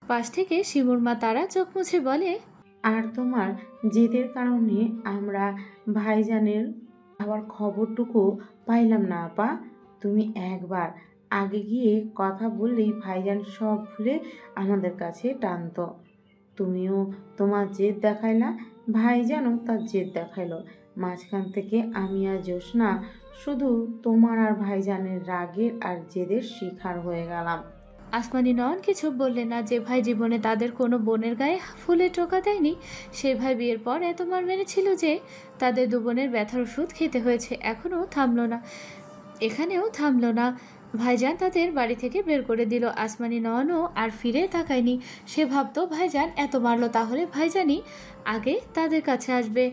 পাশ থেকে শিমুর মা তারা চোখ মুছে বলে, আর তোমার জেদের কারণে আমরা ভাইজানের আবার খবরটুকু পাইলাম না আপা। তুমি একবার আগে গিয়ে কথা বললেই ভাইজান সব ভুলে আমাদের কাছে টানতো। তুমিও তোমার জেদ দেখাইলা, ভাইজানও তার জেদ দেখাইলো। মাঝখান থেকে আমি আর জ্যোৎস্না শুধু তোমার আর ভাইজানের রাগের আর জেদের শিকার হয়ে গেলাম। আসমানি নয়ন কিছু বললে না। যে ভাই জীবনে তাদের কোনো বোনের গায়ে ফুলে টোকা দেয়নি, সেই ভাই বিয়ের পর এত মার মেরেছিল যে তাদের দু বোনের ব্যথার ওষুধ খেতে হয়েছে। এখনও থামলো না, এখানেও থামলো না। ভাইজান তাদের বাড়ি থেকে বের করে দিল। আসমানি নয়নও আর ফিরে তাকায়নি। সে ভাবতো ভাইজান এত মারলো, তাহলে ভাইজানই আগে তাদের কাছে আসবে।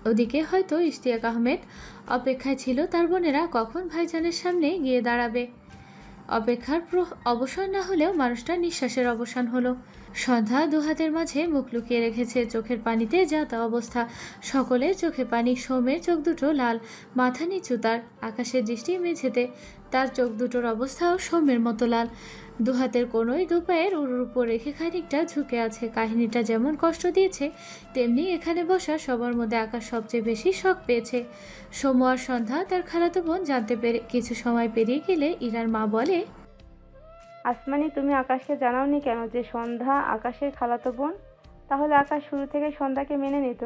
ওদিকে হয়তো ইশতিয়াক আহমেদ অপেক্ষায় ছিল তার বোনেরা কখন ভাইজানের সামনে গিয়ে দাঁড়াবে। অপেক্ষার অবসান না হলেও মানুষটার নিঃশ্বাসের অবসান হলো। সন্ধ্যা দুহাতের মাঝে মুখ লুকিয়ে রেখেছে, চোখের পানিতে যা তা অবস্থা। সকলের চোখে পানি। সৌমের চোখ দুটো লাল, মাথা নিচু তার। আকাশের দৃষ্টি মেঝেতে, তার চোখ দুটোর অবস্থাও সৌমের মতো লাল। দুহাতের কোনোই দুপায়ের উড়ুর উপর রেখে খানিকটা ঝুঁকে আছে। কাহিনীটা যেমন কষ্ট দিয়েছে, তেমনি এখানে বসা সবার মধ্যে আকাশ সবচেয়ে বেশি শখ পেয়েছে। সৌম্য আর সন্ধ্যা তার খালাতো বোন জানতে পেরে কিছু সময় পেরিয়ে গেলে ইরার মা বলে, আসমানি, তুমি আকাশকে জানাওনি কেন যে সন্ধ্যা আকাশের খালাতো বোন? তাহলে আকাশ শুরু থেকে সন্ধ্যাকে মেনে নিত।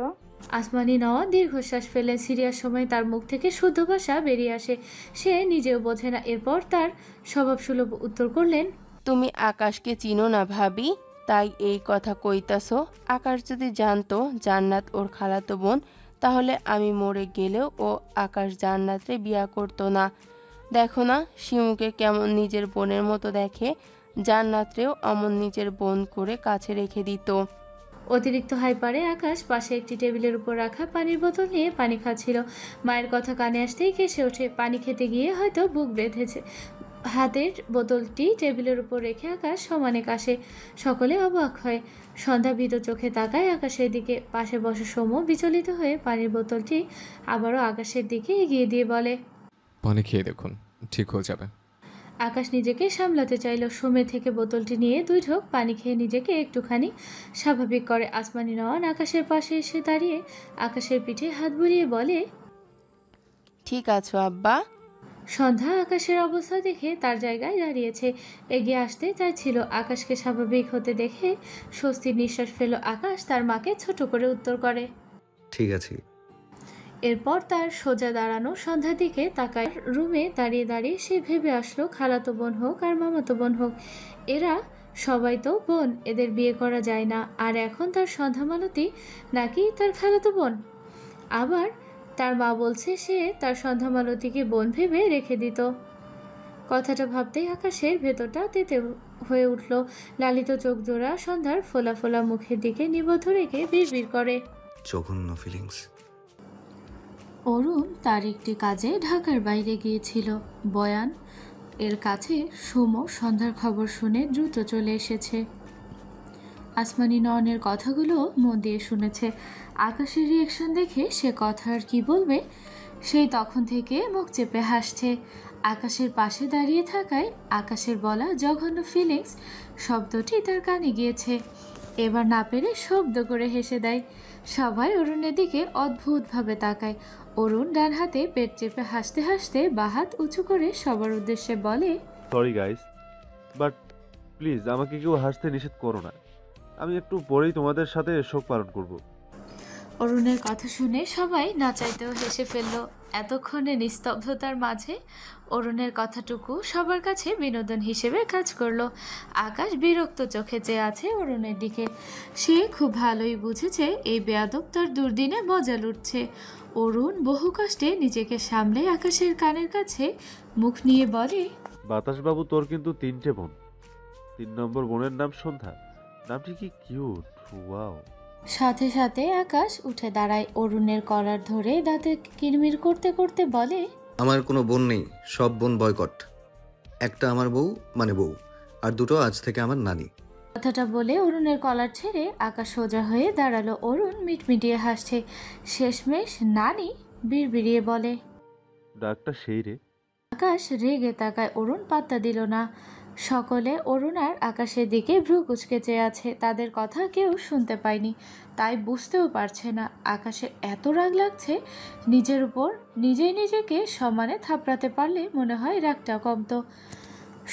আসমানি নওয়া দীর্ঘশ্বাস ফেলেন। সিরিয়াস সময় তার মুখ থেকে শুদ্ধ ভাষা বেরিয়ে আসে, সে নিজেও বোঝে না। এরপর তার স্বভাবসুলভ উত্তর করলেন, তুমি আকাশকে চিনো না ভাবি, তাই এই কথা কইতাছো। আকাশ যদি জানতো জান্নাত ওর খালাতো বোন, তাহলে আমি মরে গেলেও ও আকাশ জান্নাতরে বিয়া করতো না। দেখো না শিমুকে কেমন নিজের বোনের মতো দেখে, জান্নাতরেও অমন নিজের বোন করে কাছে রেখে দিত। অতিরিক্ত হাইপারে আকাশ পাশে একটি টেবিলের উপর রাখা পানির বোতল নিয়ে পানি খাচ্ছিল। মায়ের কথা কানে আসতেই কেসে ওঠে। পানি খেতে গিয়ে হয়তো বুক বেঁধেছে। হাতের বোতলটি টেবিলের উপর রেখে আকাশ সমানে কাশে। সকলে অবাক হয়। সন্ধ্যা ভীত চোখে তাকায় আকাশের দিকে। পাশে বসা সৌম্য বিচলিত হয়ে পানির বোতলটি আবারও আকাশের দিকে এগিয়ে দিয়ে বলে, পানি খেয়ে দেখুন, ঠিক হয়ে যাবে। আকাশ নিজেকে সামলাতে চাইল। সময় থেকে বোতলটি নিয়ে 2 ঢোক পানি খেয়ে নিজেকে একটুখানি স্বাভাবিক করে। আসমানি নয়ন আকাশের পাশে এসে দাঁড়িয়ে আকাশের পিঠে হাত বুলিয়ে বলে, ঠিক আছো আব্বা? সন্ধ্যা আকাশের অবস্থা দেখে তার জায়গায় দাঁড়িয়েছে। এগিয়ে আসতে চাইছিল। আকাশকে স্বাভাবিক হতে দেখে স্বস্তির নিঃশ্বাস ফেল। আকাশ তার মাকে ছোট করে উত্তর করে। ঠিক আছে। এরপর তার সোজা দাঁড়ানো সন্ধ্যার দিকে তাকায়। রুমে দাঁড়িয়ে দাঁড়িয়ে সে ভেবে আসলো, খালাতো বোন হোক আর মামাতো বোন হোক, এরা সবাই তো বোন, এদের বিয়ে করা যায় না। আর এখন তার সন্ধ্যা মালতী নাকি তার খালাতো বোন। আবার তার মা বলছে সে তার সন্ধ্যা মালতীকে বোন ভেবে রেখে দিত। কথাটা ভাবতেই আকাশের ভেতরটা তেতে হয়ে উঠল। লালিত চোখ জোড়া সন্ধ্যার ফোলা ফোলা মুখের দিকে নিবদ্ধ রেখে বিড়বিড় করে। জঘন্য ফিলিংস। অরুণ তার একটি কাজে ঢাকার বাইরে গিয়েছিল। বয়ান এর কাছে সুমো সন্ধ্যার খবর শুনে দ্রুত চলে এসেছে। আসমানি নয়নের কথাগুলো মন দিয়ে শুনেছে। আকাশের রিয়েকশন দেখে সে কথা আর কি বলবে, সেই তখন থেকে মুখ চেপে হাসছে। আকাশের পাশে দাঁড়িয়ে থাকায় আকাশের বলা জঘন্য ফিলিংস শব্দটি তার কানে গিয়েছে। এবার না পেরে শব্দ করে হেসে দেয়। সবাই অরুণের দিকে অদ্ভুতভাবে তাকায়। অরুণ ডান হাতে পেট চেপে হাসতে হাসতে বাঁ হাত উঁচু করে সবার উদ্দেশ্যে বলে, সরি গাইস, বাট প্লিজ আমাকে কেউ হাসতে নিষেধ করো না। আমি একটু পরেই তোমাদের সাথে শোক পালন করব। অরুণের কথা শুনে সবাই না চাইতেও হেসে ফেলল। এতক্ষণে নিস্তব্ধতার মাঝে অরুণের কথাটুকু সবার কাছে বিনোদন হিসেবে কাজ করলো। আকাশ বিরক্ত চোখে চেয়ে আছে অরুণের দিকে। সে খুব ভালোই বুঝেছে এই বেয়াদব তার দুর্দিনে মজা লুটছে। অরুণ বহু কষ্টে নিজেকে সামলে আকাশের কানের কাছে মুখ নিয়ে বলে, বাতাসবাবু, তোর কিন্তু 3টে বোন। 3 নম্বর বোনের নাম সন্ধ্যা। নামটি কি কিউট, ওয়াও। সাথে সাথে আকাশ উঠে দাঁড়ায়। অরুণের কলার ধরে দাঁতে কিরমির করতে করতে বলে, আমার কোনো বোন নেই, সব বোন বয়কট। একটা আমার বউ মানে বউ, আর দুটো আজ থেকে আমার নানি। কথাটা বলে অরুণের কলার ছেড়ে আকাশ সোজা হয়ে দাঁড়ালো। অরুণ মিটমিটিয়ে হাসছে। শেষমেশ নানি বিড়বিড়িয়ে বলে। ডাকটা সেই রে। আকাশ রেগে তাকায়। অরুণ পাত্তা দিল না। সকলে অরুণ আর আকাশের দিকে ভ্রু কুঁচকে চেয়ে আছে। তাদের কথা কেউ শুনতে পায়নি, তাই বুঝতেও পারছে না আকাশের এত রাগ লাগছে নিজের উপর। নিজেই নিজেকে সমানে থাপড়াতে পারলে মনে হয় রাগটা কমতো।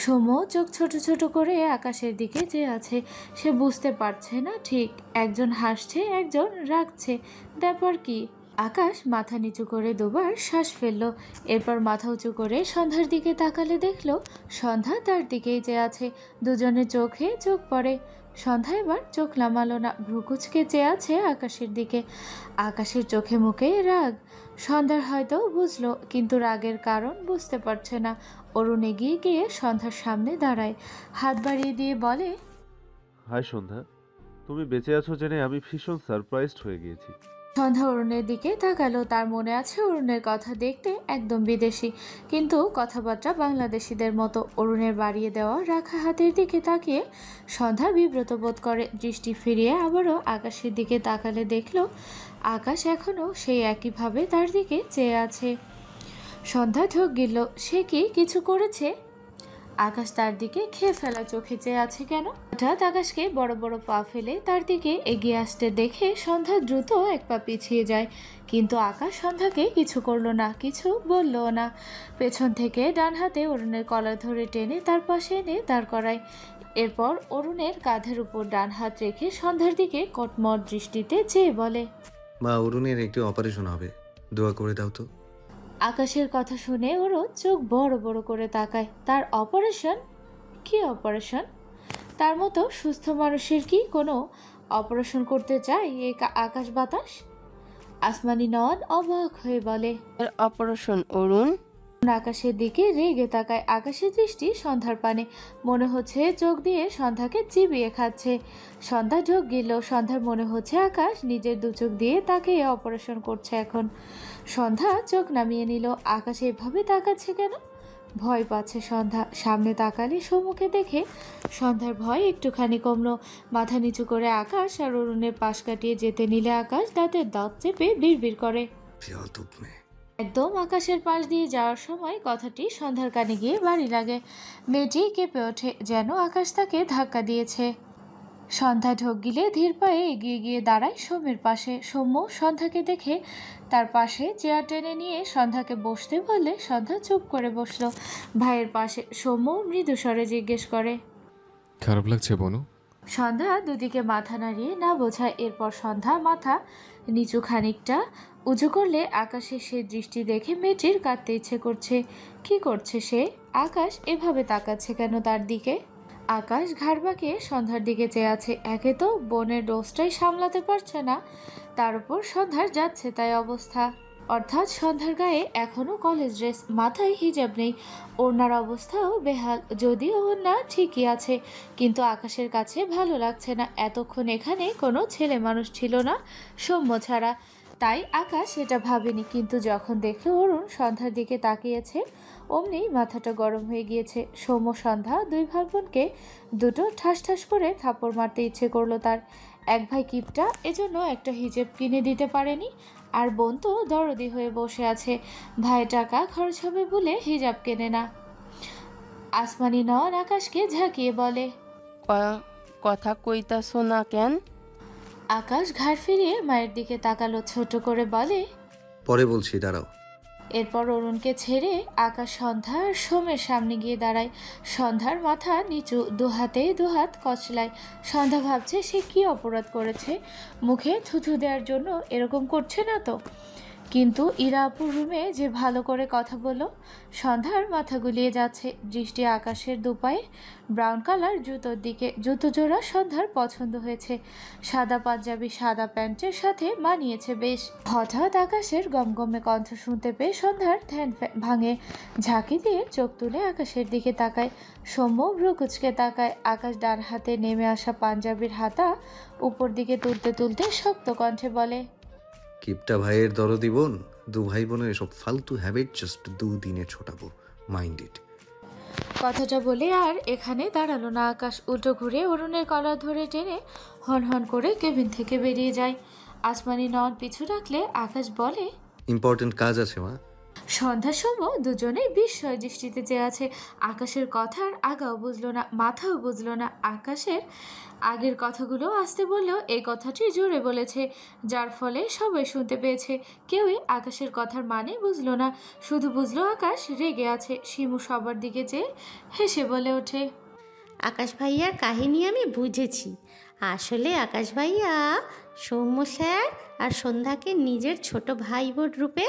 সমু চোখ ছোট ছোট করে আকাশের দিকে চেয়ে আছে। সে বুঝতে পারছে না ঠিক, একজন হাসছে একজন রাগছে, ব্যাপার কি। আকাশ মাথা নিচু করে দুবার শ্বাস ফেললো, এরপর মাথা উঁচু করে সন্ধ্যার দিকে তাকালে দেখলো সন্ধ্যা তার দিকেই চেয়ে আছে। দুজনের চোখে চোখ পড়ে। সন্ধ্যা এবার চোখ নামালো না, ভ্রুকুচকে চেয়ে আছে আকাশের দিকে। আকাশের চোখে মুখে রাগ। সন্ধ্যার হয়তো বুঝলো, কিন্তু রাগের কারণ বুঝতে পারছে না। অরুণ এগিয়ে গিয়ে সন্ধ্যার সামনে দাঁড়ায়, হাত বাড়িয়ে দিয়ে বলে, হাই সন্ধ্যা, তুমি বেঁচে আছো জেনে আমি ভীষণ সারপ্রাইজড হয়ে গিয়েছি। সন্ধ্যা অরুণের দিকে তাকালো। তার মনে আছে অরুণের কথা দেখতে একদম বিদেশি, কিন্তু কথাবার্তা বাংলাদেশিদের মতো। অরুণের বাড়িয়ে দেওয়া রাখা হাতের দিকে তাকিয়ে সন্ধ্যা বিব্রত বোধ করে। দৃষ্টি ফিরিয়ে আবারও আকাশের দিকে তাকালে দেখলো আকাশ এখনও সেই একইভাবে তার দিকে চেয়ে আছে। সন্ধ্যা ঢোক গিলল, সে কি কিছু করেছে? আকাশ তার দিকে খেয়ে ফেলা চোখে চেয়ে আছে কেন? হঠাৎ আকাশকে বড় বড় পা ফেলে তার দিকে এগিয়ে আসতে দেখে সন্ধ্যা দ্রুত এক পা পিছিয়ে যায়, কিন্তু আকাশ সন্ধ্যাকে কিছু করলো না, কিছু বললো না। পেছন থেকে ডান হাতে অরুণের কলার ধরে টেনে তার পাশে এনে দাঁড় করায়। এরপর অরুণের কাঁধের উপর ডান হাত রেখে সন্ধ্যার দিকে কটমট দৃষ্টিতে চেয়ে বলে, মা, অরুণের একটি অপারেশন হবে, দোয়া করে দাও তো। আকাশের কথা শুনে ওরও চোখ বড় বড় করে তাকায়। তার অপারেশন? কি অপারেশন? তার মতো সুস্থ মানুষের কি কোনো অপারেশন করতে চায় এই আকাশ বাতাস? আসমানি নন অবাক হয়ে বলে, এর অপারেশন অরুণ? আকাশের দিকে রেগে তাকায়। আকাশের দৃষ্টি সন্ধ্যার পানে, মনে হচ্ছে চোখ দিয়ে সন্ধ্যাকে চিবিয়ে খাচ্ছে। সন্ধ্যা ঢোক গেল। সন্ধ্যার মনে হচ্ছে আকাশ নিজের দু চোখ দিয়ে তাকে অপারেশন করছে এখন। সন্ধ্যা চোখ নামিয়ে নিল। আকাশ এভাবে তাকাচ্ছে কেন? ভয় পাচ্ছে সন্ধ্যা। সামনে তাকালে সমুখে দেখে সন্ধ্যার ভয় একটুখানি কমলো। মাথা নিচু করে আকাশ আর অরুণের পাশ কাটিয়ে যেতে নিলে আকাশ দাঁতের দাঁত চেপে বিড়বিড় করে। একদম আকাশের পাশ দিয়ে যাওয়ার সময় কথাটি সন্ধ্যার কানে গিয়ে বাড়ি লাগে। মেয়েটি কেঁপে ওঠে, যেন আকাশ তাকে ধাক্কা দিয়েছে। সন্ধ্যা ঢোক গিলে ধীর পায়ে এগিয়ে গিয়ে দাঁড়ায় সৌম্যের পাশে। সৌম্য সন্ধ্যাকে দেখে তার পাশে চেয়ার টেনে নিয়ে সন্ধ্যাকে বসতে বললে সন্ধ্যা চুপ করে বসলো ভাইয়ের পাশে। সৌম্য মৃদু স্বরে জিজ্ঞেস করে, খারাপ লাগছে বনু? সন্ধ্যা দুদিকে মাথা নাড়িয়ে না বোঝায়। এরপর সন্ধ্যা মাথা নিচু খানিকটা উঁচু করলে আকাশের সে দৃষ্টি দেখে মেয়েটির কাঁদতে ইচ্ছে করছে। কি করছে সে? আকাশ এভাবে তাকাচ্ছে কেন তার দিকে? আকাশ ঘাড় বাঁকিয়ে সন্ধ্যার দিকে চেয়ে আছে। একে তো বোনের রোজটাই সামলাতে পারছে না, তার উপর সন্ধ্যার যাচ্ছে তাই অবস্থা। অর্থাৎ সন্ধ্যার গায়ে এখনো কলেজ ড্রেস, মাথায় হিজাব নেই, ওড়নার অবস্থাও বেহাল। যদিও ওড়না ঠিকই আছে, কিন্তু আকাশের কাছে ভালো লাগছে না। এতক্ষণ এখানে কোনো ছেলে মানুষ ছিল না সৌম্য ছাড়া, তাই আকাশ সেটা ভাবেনি। কিন্তু যখন দেখলো অরুণ সন্ধ্যার দিকে তাকিয়েছে, অমনি মাথাটা গরম হয়ে গিয়েছে। সৌম্য সন্ধ্যা দুই ভাই বোনকে দুটো ঠাস ঠাস করে থাপ্পড় মারতে ইচ্ছে করলো তার। এক ভাই কিপটা, এজন্য একটা হিজাব কিনে দিতে পারেনি, আর বোন তো দরদি হয়ে বসে আছে, ভাই টাকা খরচ হবে বলে হিজাব কেনে না। আসমানি নন আকাশকে ঝাঁকিয়ে বলে, কথা কইতাছো না কেন? আকাশ ঘাড় ফিরিয়ে মায়ের দিকে তাকালো, ছোট করে বলে, পরে বলছি, দাঁড়াও। এরপর অরুণকে ছেড়ে আকাশ সন্ধ্যা আর সোমের সামনে গিয়ে দাঁড়ায়। সন্ধ্যার মাথা নিচু, দুহাতে দুহাত কচলায়। সন্ধ্যা ভাবছে সে কি অপরাধ করেছে, মুখে থুথু দেওয়ার জন্য এরকম করছে না তো। কিন্তু ইরা আপুর রুমে যে ভালো করে কথা বলল। সন্ধ্যার মাথা গুলিয়ে যাচ্ছে, দৃষ্টি আকাশের দুপায়ে ব্রাউন কালার জুতোর দিকে। জুতো জোড়া সন্ধ্যার পছন্দ হয়েছে, সাদা পাঞ্জাবি সাদা প্যান্টের সাথে মানিয়েছে বেশ। হঠাৎ আকাশের গমগমে কণ্ঠ শুনতে পেয়ে সন্ধ্যার ধ্যান ভাঙে। ঝাঁকি দিয়ে চোখ তুলে আকাশের দিকে তাকায়। সৌম্য ভ্রুকুচকে তাকায়। আকাশ ডান হাতে নেমে আসা পাঞ্জাবির হাতা উপর দিকে তুলতে তুলতে শক্ত কণ্ঠে বলে, কিপটা ভাইয়ের দরদি বোন, দু ভাই বোনের এসব ফালতু হ্যাবিট জাস্ট দুদিনে ছোটাবো, মাইন্ড ইট। কথাটা বলে আর এখানে দাঁড়ালো না আকাশ। উল্টো ঘুরে অরুণের কলার ধরে টেনে হন হন করে কেবিন থেকে বেরিয়ে যায়। আসমানি নন পিছু রাখলে আকাশ বলে, ইম্পর্টেন্ট কাজ আছে মা, সন্ধ্যার সময় দুজনেই বিস্ময় দৃষ্টিতে চেয়ে আছে। আকাশের কথার আগাও বুঝলো না, মাথাও বুঝলো না। আকাশের আগের কথাগুলো আসতে বললেও এই কথাটি জোরে বলেছে, যার ফলে সবাই শুনতে পেয়েছে। কেউই আকাশের কথার মানে বুঝলো না, শুধু বুঝলো আকাশ রেগে আছে। শিমু সবার দিকে চেয়ে হেসে বলে ওঠে, আকাশ ভাইয়ার কাহিনী আমি বুঝেছি। আসলে আকাশ ভাইয়া সৌম্য স্যার আর সন্ধ্যাকে নিজের ছোট ভাই বোন রূপে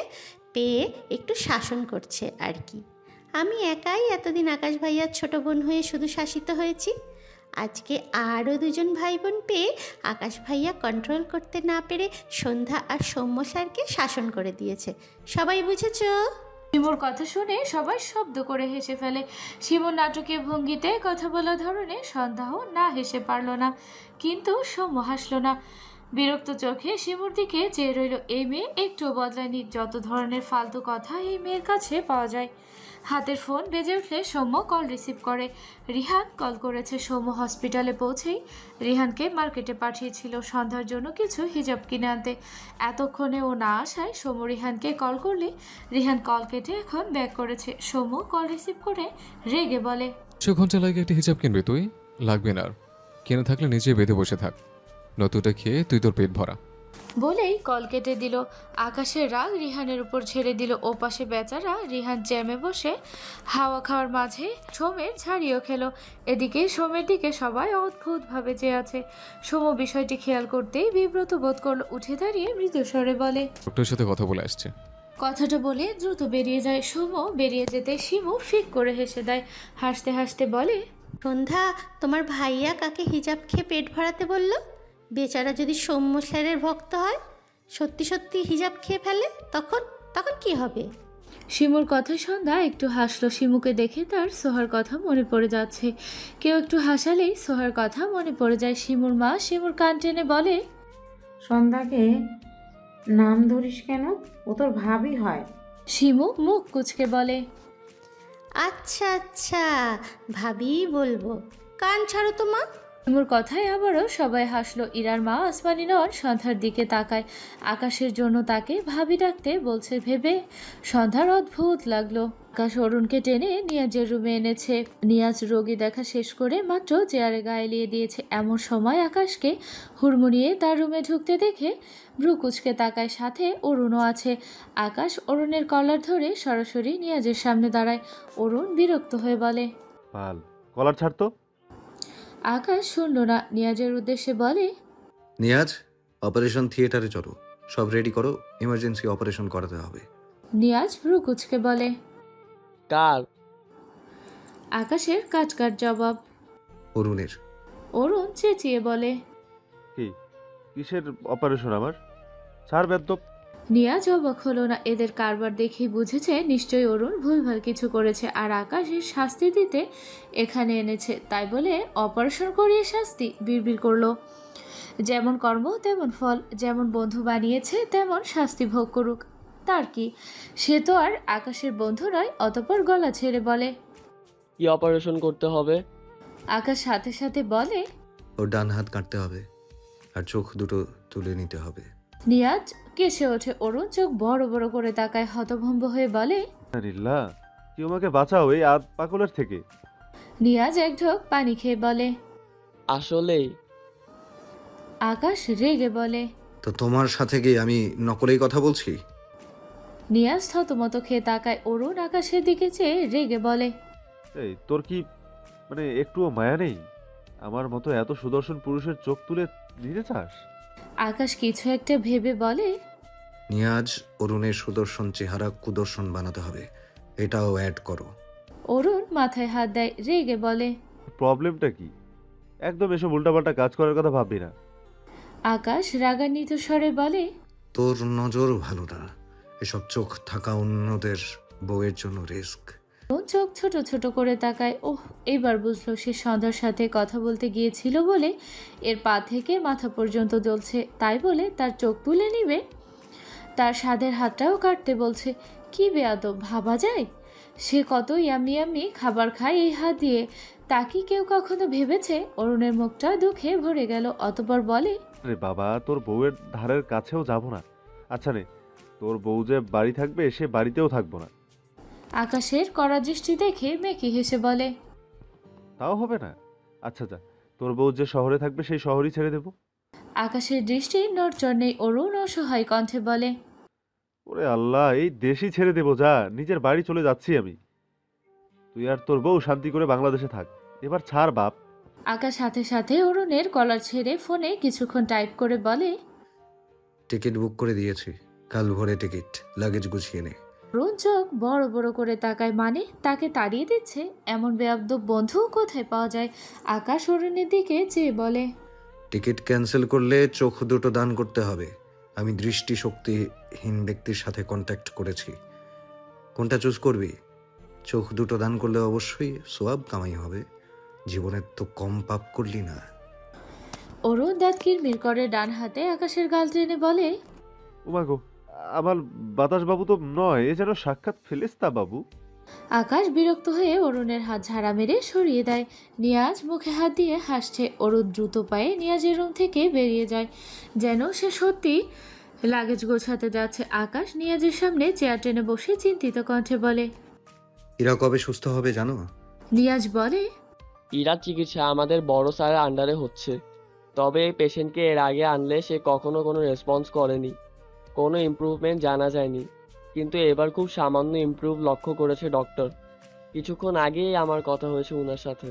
পেয়ে একটু শাসন করছে আর কি। আমি একাই এতদিন আকাশ ভাইয়ার ছোট বোন হয়ে শুধু শাসিত হয়েছি। আজকে আরও দুজন ভাই বোন পেয়ে আকাশ ভাইয়া কন্ট্রোল করতে না পেরে সন্ধ্যা আর সৌম্য স্যারকে শাসন করে দিয়েছে। সবাই বুঝেছো? শিমুর কথা শুনে সবাই শব্দ করে হেসে ফেলে। শিমুর নাটকীয় ভঙ্গিতে কথা বলার ধরনে সন্ধ্যাও না হেসে পারল না, কিন্তু সৌম্য হাসল না। বিরক্ত চোখে শিমুর দিকে চেয়ে রইল। এই মেয়ে একটুও বদলায়নি। যত ধরনের ফালতু কথা এই মেয়ের কাছে পাওয়া যায়। হাতের ফোন বেজে উঠলে সৌম্য কল রিসিভ করে। রিহান কল করেছে। সৌম্য হসপিটালে পৌঁছেই রিহানকে মার্কেটে পাঠিয়েছিল সন্ধ্যার জন্য কিছু হিজাব কিনে আনতে। এতক্ষণে ও না আসায় সৌম্য রিহানকে কল করলে রিহান কল কেটে এখন ব্যাক করেছে। সৌম্য কল রিসিভ করে রেগে বলে, 6 ঘন্টা লাগে একটা হিজাব কিনবি তুই? লাগবে না আর। কিনে থাকলে নিজে বেঁধে বসে থাক, নতুনটা খেয়ে তুই তোর পেট ভরা। বলেই কল কেটে দিল। আকাশের রাগ রিহানের উপর ছেড়ে দিল। ও পাশে বেচারা রিহান জ্যামে বসে হাওয়া খাওয়ার মাঝে সোমের ঝাড়িও খেলো। এদিকে সোমের দিকে সবাই অদ্ভুতভাবে চেয়ে আছে। সোম বিষয়টি খেয়াল করতেই বিব্রত বোধ করলো। উঠে দাঁড়িয়ে মৃদু স্বরে বলে, ডক্টরের সাথে কথা বলে আসছে। কথাটা বলে দ্রুত বেরিয়ে যায়। সোম বেরিয়ে যেতে শিমু ফিক করে হেসে দেয়। হাসতে হাসতে বলে, সন্ধ্যা, তোমার ভাইয়া কাকে হিজাব খেয়ে পেট ভরাতে বলল? বেচারা যদি সৌম্য স্যারের ভক্ত হয়, সত্যি সত্যি হিজাব খেয়ে ফেলে, তখন তখন কি হবে? শিমুর কথা সন্ধ্যা একটু হাসলো। শিমুকে দেখে তার সোহার কথা মনে পড়ে যাচ্ছে। কেউ একটু হাসালেই সোহার কথা মনে পড়ে যায়। শিমুর মা শিমুর কান টেনে বলে, সন্ধ্যাকে নাম ধরিস কেন? ও তোর ভাবি হয়। শিমু মুখ কুঁচকে বলে, আচ্ছা আচ্ছা, ভাবিই বলবো। কান ছাড়ো তো মা। শিমুর কথায় আবারও সবাই হাসলো। ইরার মা আসমানি নন সন্ধ্যার দিকে তাকায়। আকাশের জন্য তাকে ভাবি ডাকতে বলছে ভেবে সন্ধ্যার অদ্ভুত লাগলো। আকাশ অরুণকে টেনে নিয়াজের রুমে এনেছে। নিয়াজ রোগী দেখা শেষ করে মাত্র চেয়ারে গায়ে লিয়ে দিয়েছে। এমন সময় আকাশকে হুড়মুড়িয়ে তার রুমে ঢুকতে দেখে ভ্রু কুচকে তাকায়। সাথে অরুণও আছে। আকাশ অরুণের কলার ধরে সরাসরি নিয়াজের সামনে দাঁড়ায়। অরুণ বিরক্ত হয়ে বলে, পাল, কলার ছাড়তো। আকাশ শুনল না। নিয়াজের উদ্দেশ্যে বলে, নিয়াজ, অপারেশন থিয়েটারে চলো, সব রেডি করো, ইমার্জেন্সি অপারেশন করাতে হবে। নিয়াজ ভ্রু কুচকে বলে, কার? আকাশের কাট কাট জবাব। অরুণের। অরুণ চেঁচিয়ে বলে, কি? কিসের অপারেশন আমার? ছাড় বেদ্যপ। নিয়াজ অবাক হলো না। এদের কারবার দেখেই বুঝেছে নিশ্চয়ই অরুণ ভুলভাল কিছু করেছে আর আকাশের শাস্তি দিতে এখানে এনেছে। তাই বলে অপারেশন করিয়ে শাস্তি? বিড়বিড় করলো, যেমন কর্ম তেমন ফল, যেমন বন্ধু বানিয়েছে তেমন শাস্তি ভোগ করুক। তার কি, সে তো আর আকাশের বন্ধু নয়। অতঃপর গলা ছেড়ে বলে, কি অপারেশন করতে হবে? আকাশ সাথে সাথে বলে, ওর ডান হাত কাটতে হবে আর চোখ দুটো তুলে নিতে হবে। নিয়াজ কেসে ওঠে। অরুণ চোখ বড় বড় করে তাকায়, হতভম্ব হয়ে বলে, রিল্লা, কেউ আমাকে বাঁচাও এই আধ পাগলের থেকে। নিয়াজ এক ঢোক পানি খেয়ে বলে, আসলেই? আকাশ রেগে বলে, তো তোমার সাথে কি আমি নকলেই কথা বলছি? নিয়াজ থতমত খেয়ে তাকায়। অরুণ আকাশের দিকে চেয়ে রেগে বলে, এই তোর কি মানে একটুও মায়া নেই? আমার মতো এত সুদর্শন পুরুষের চোখ তুলে নিতে চাস? আকাশ কিছু একটা ভেবে বলে, নিয়াজ, অরুণের সুদর্শন চেহারা কুদর্শন বানাতে হবে, এটাও অ্যাড করো। অরুণ মাথায় হাত দেয়, রেগে বলে, প্রবলেমটা কি? একদম এসব উল্টাপাল্টা কাজ করার কথা ভাববি না। আকাশ রাগান্বিত স্বরে বলে, তোর নজর ভালো না, এসব চোখ থাকা অন্যদের বউয়ের জন্য রিস্ক। অরুণ চোখ ছোট ছোট করে তাকায়। ওহ, এবার বুঝলো সে সন্ধ্যার সাথে কথা বলতে গিয়েছিল বলে এর পা থেকে মাথা পর্যন্ত জ্বলছে। তাই বলে তার চোখ তুলে নিবে? তার স্বাদের হাতটাও কাটতে বলছে? কি বেয়াদব ভাবা যায়? সে কত ইয়ামি ইয়ামি খাবার খায় এই হাত দিয়ে। তা কি কেউ কখনো ভেবেছে? অরুণের মুখটা দুঃখে ভরে গেল। অতঃপর বলে, আরে বাবা, তোর বউয়ের ধারের কাছেও যাব না। আচ্ছা নে, তোর বউ যে বাড়ি থাকবে সে বাড়িতেও থাকবো না। আকাশের কড়া দৃষ্টি দেখে মেকি হেসে বলে, তাও হবে না? আচ্ছা যা, তোর বউ যে শহরে থাকবে সেই শহরই ছেড়ে দেবো। আকাশের দৃষ্টি নড়চড় নেই। অরুণ অসহায় কণ্ঠে বলে, ওরে আল্লাহ, এই দেশই ছেড়ে দেবো, যা, নিজের বাড়ি চলে যাচ্ছি আমি। তুই আর তোর বউ শান্তি করে বাংলাদেশে থাক, এবার ছাড় বাপ। আকাশ সাথে সাথে অরুণের কলার ছেড়ে ফোনে কিছুক্ষণ টাইপ করে বলে, টিকিট বুক করে দিয়েছি, কাল ভোরে টিকিট, লাগেজ গুছিয়ে নে। অরুণ চোখ বড় বড় করে তাকায়, মানে তাকে তাড়িয়ে দিচ্ছে? এমন বেয়াদব বন্ধু কোথায় পাওয়া যায়? আকাশ অরুণের দিকে চেয়ে বলে, টিকিট ক্যান্সেল করলে চোখ দুটো দান করতে হবে। আমি দৃষ্টিশক্তিহীন ব্যক্তির সাথে কন্ট্যাক্ট করেছি। কোনটা চুজ করবি? চোখ দুটো দান করলে অবশ্যই সোয়াব কামাই হবে। জীবনের তো কম পাপ করলি না। অরুণ দাঁত কিরমির করে ডান হাতে আকাশের গাল টেনে বলে, ওমাগো, আমার বাতাস বাবু তো নয়, এ যেন সাক্ষাৎ ফেরেশতা বাবু। আকাশ বিরক্ত হয়ে অরুণের হাত ঝাড়া মেরে সরিয়ে দেয়। নিয়াজ মুখে হাত দিয়ে হাসছে। অরুণ দ্রুত পায়ে নিয়াজের রুম থেকে বেরিয়ে যায়, যেন সে সত্যি লাগেজ গোছাতে যাচ্ছে। আকাশ নিয়াজের সামনে চেয়ার টেনে বসে চিন্তিত কণ্ঠে বলে, এরা কবে সুস্থ হবে জানো? নিয়াজ বলে, ইরার চিকিৎসা আমাদের বড় স্যারের আন্ডারে হচ্ছে। তবে এই পেশেন্টকে এর আগে আনলে সে কখনো কোনো রেসপন্স করেনি, কোনো ইমপ্রুভমেন্ট জানা যায়নি। কিন্তু এবার খুব সামান্য ইমপ্রুভ লক্ষ্য করেছে ডক্টর। কিছুক্ষণ আগেই আমার কথা হয়েছে ওনার সাথে।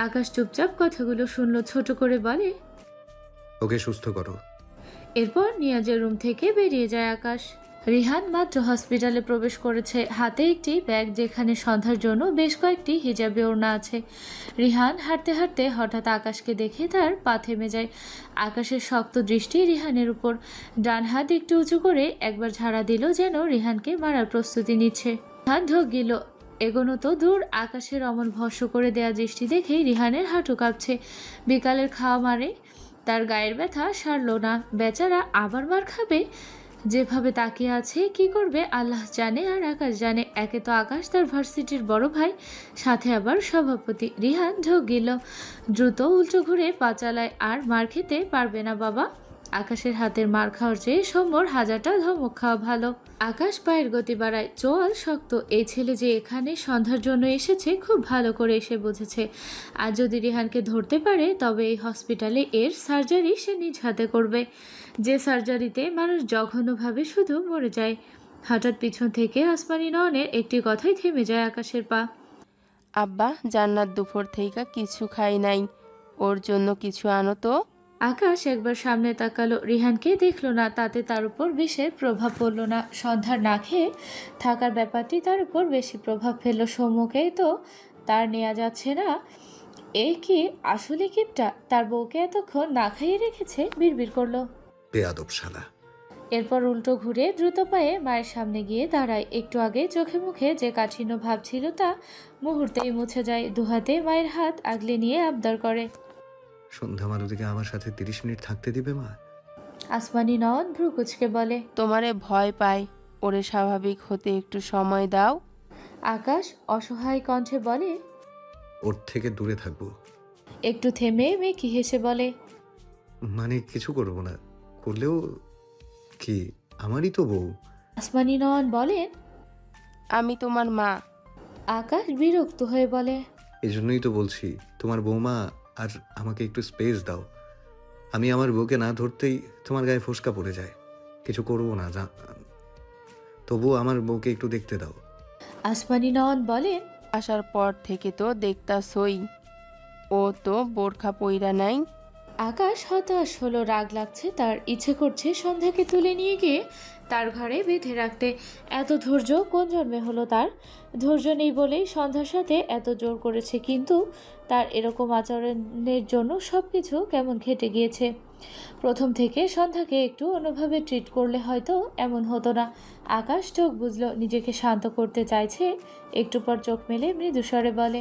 আকাশ চুপচাপ কথাগুলো শুনলো, ছোট করে বলে, ওকে সুস্থ করো। এরপর নিয়াজের রুম থেকে বেরিয়ে যায় আকাশ। রিহান মাত্র হসপিটালে প্রবেশ করেছে, হাতে একটি ব্যাগ যেখানে সন্ধ্যার জন্য বেশ কয়েকটি হিজাবে ওড়না আছে। রিহান হাঁটতে হাঁটতে হঠাৎ আকাশকে দেখে তার পা থেমে যায়। আকাশের শক্ত দৃষ্টি রিহানের উপর। ডান হাত একটু উঁচু করে একবার ঝাড়া দিল, যেন রিহানকে মারার প্রস্তুতি নিচ্ছে। রিহান ঢোক গেল, এগোনো তো দূর। আকাশের অমন ভস্ম করে দেয়া দৃষ্টি দেখেই রিহানের হাঁটু কাঁপছে। বিকালের খাওয়া মারে তার গায়ের ব্যথা সারল না। বেচারা আবার মার খাবে। যেভাবে তাকিয়ে আছে, কি করবে আল্লাহ জানে আর আকাশ জানে। একে তো আকাশ তার ভার্সিটির বড় ভাই, সাথে আবার সভাপতি। রিহান ঢোক গেল, দ্রুত উল্টো ঘুরে পা চালায়। আর মার খেতে পারবে না বাবা। আকাশের হাতের মার খাওয়ার চেয়ে সৌম্যর হাজারটা ধমক খাওয়া ভালো। আকাশ পায়ের গতি বাড়ায়, চোয়াল শক্ত। এই ছেলে যে এখানে সন্ধ্যার জন্য এসেছে খুব ভালো করে এসে বুঝেছে। আর যদি রিহানকে ধরতে পারে তবে এই হসপিটালে এর সার্জারি সে নিজ হাতে করবে, যে সার্জারিতে মানুষ জঘন্যভাবে শুধু মরে যায়। হঠাৎ পিছন থেকে আসমানি নয়নের একটি কথাই থেমে যায় আকাশের পা। আব্বা, জান্নাত দুপুর থেকে কিছু খাই নাই, ওর জন্য কিছু আনো তো। আকাশ একবার সামনে তাকালো, রিহানকে দেখলো না। তাতে তার উপর বিশেষ প্রভাব পড়লো না। সন্ধ্যার না খেয়ে থাকার ব্যাপারটি তার উপর বেশি প্রভাব ফেললো। সৌম্যকেই তো তার নেওয়া যাচ্ছে না। এই কি আসলে কিপটা, তার বউকে এতক্ষণ না খাইয়ে রেখেছে। বিড়বিড় করলো, বেয়াদব শালা। এরপর উল্টো ঘুরে দ্রুত পায়ে মায়ের সামনে গিয়ে দাঁড়ায়। একটু আগে চোখে মুখে যে কাঠিন্য ভাব ছিল তা মুহূর্তেই মুছে যায়। দুহাতে মায়ের হাত আগলে নিয়ে আবদার করে, সন্ধ্যা মালতীকে আমার সাথে 30 মিনিট থাকতে দিবে মা? আসমানি নয়ন ভ্রু কুচকে বলে, তোমারে ভয় পায়, ওরে স্বাভাবিক হতে একটু সময় দাও। আকাশ অসহায় কণ্ঠে বলে, ওর থেকে দূরে থাকবো। একটু থেমে মেকি হেসে বলে, মানে কিছু করবো না, করলেও কি, আমারই তো বউ। আসমানি নয়ন বলেন, আমি তোমার মা। আকাশ বিরক্ত হয়ে বলে, এজন্যই তো বলছি তোমার বৌমা, আর আমাকে একটু স্পেস দাও। আমি আমার বউকে না ধরতেই তোমার গায়ে ফোসকা পড়ে যায়। কিছু করবো না, তবুও আমার বউকে একটু দেখতে দাও। আসমানি নয়ন বলেন, আসার পর থেকে তো দেখতাছই, ও তো বোরখা পইরা নাই। আকাশ হতাশ হলো, রাগ লাগছে তার। ইচ্ছে করছে সন্ধ্যাকে তুলে নিয়ে গিয়ে তার ঘরে বেঁধে রাখতে। এত ধৈর্য কোন জন্মে হলো তার? ধৈর্য নেই বলেই সন্ধ্যার সাথে এত জোর করেছে, কিন্তু তার এরকম আচরণের জন্য সব কিছু কেমন ঘেটে গিয়েছে। প্রথম থেকে সন্ধ্যাকে একটু অন্যভাবে ট্রিট করলে হয়তো এমন হতো না। আকাশ চোখ বুঝলো, নিজেকে শান্ত করতে চাইছে। একটু পর চোখ মেলে মৃদু স্বরে বলে,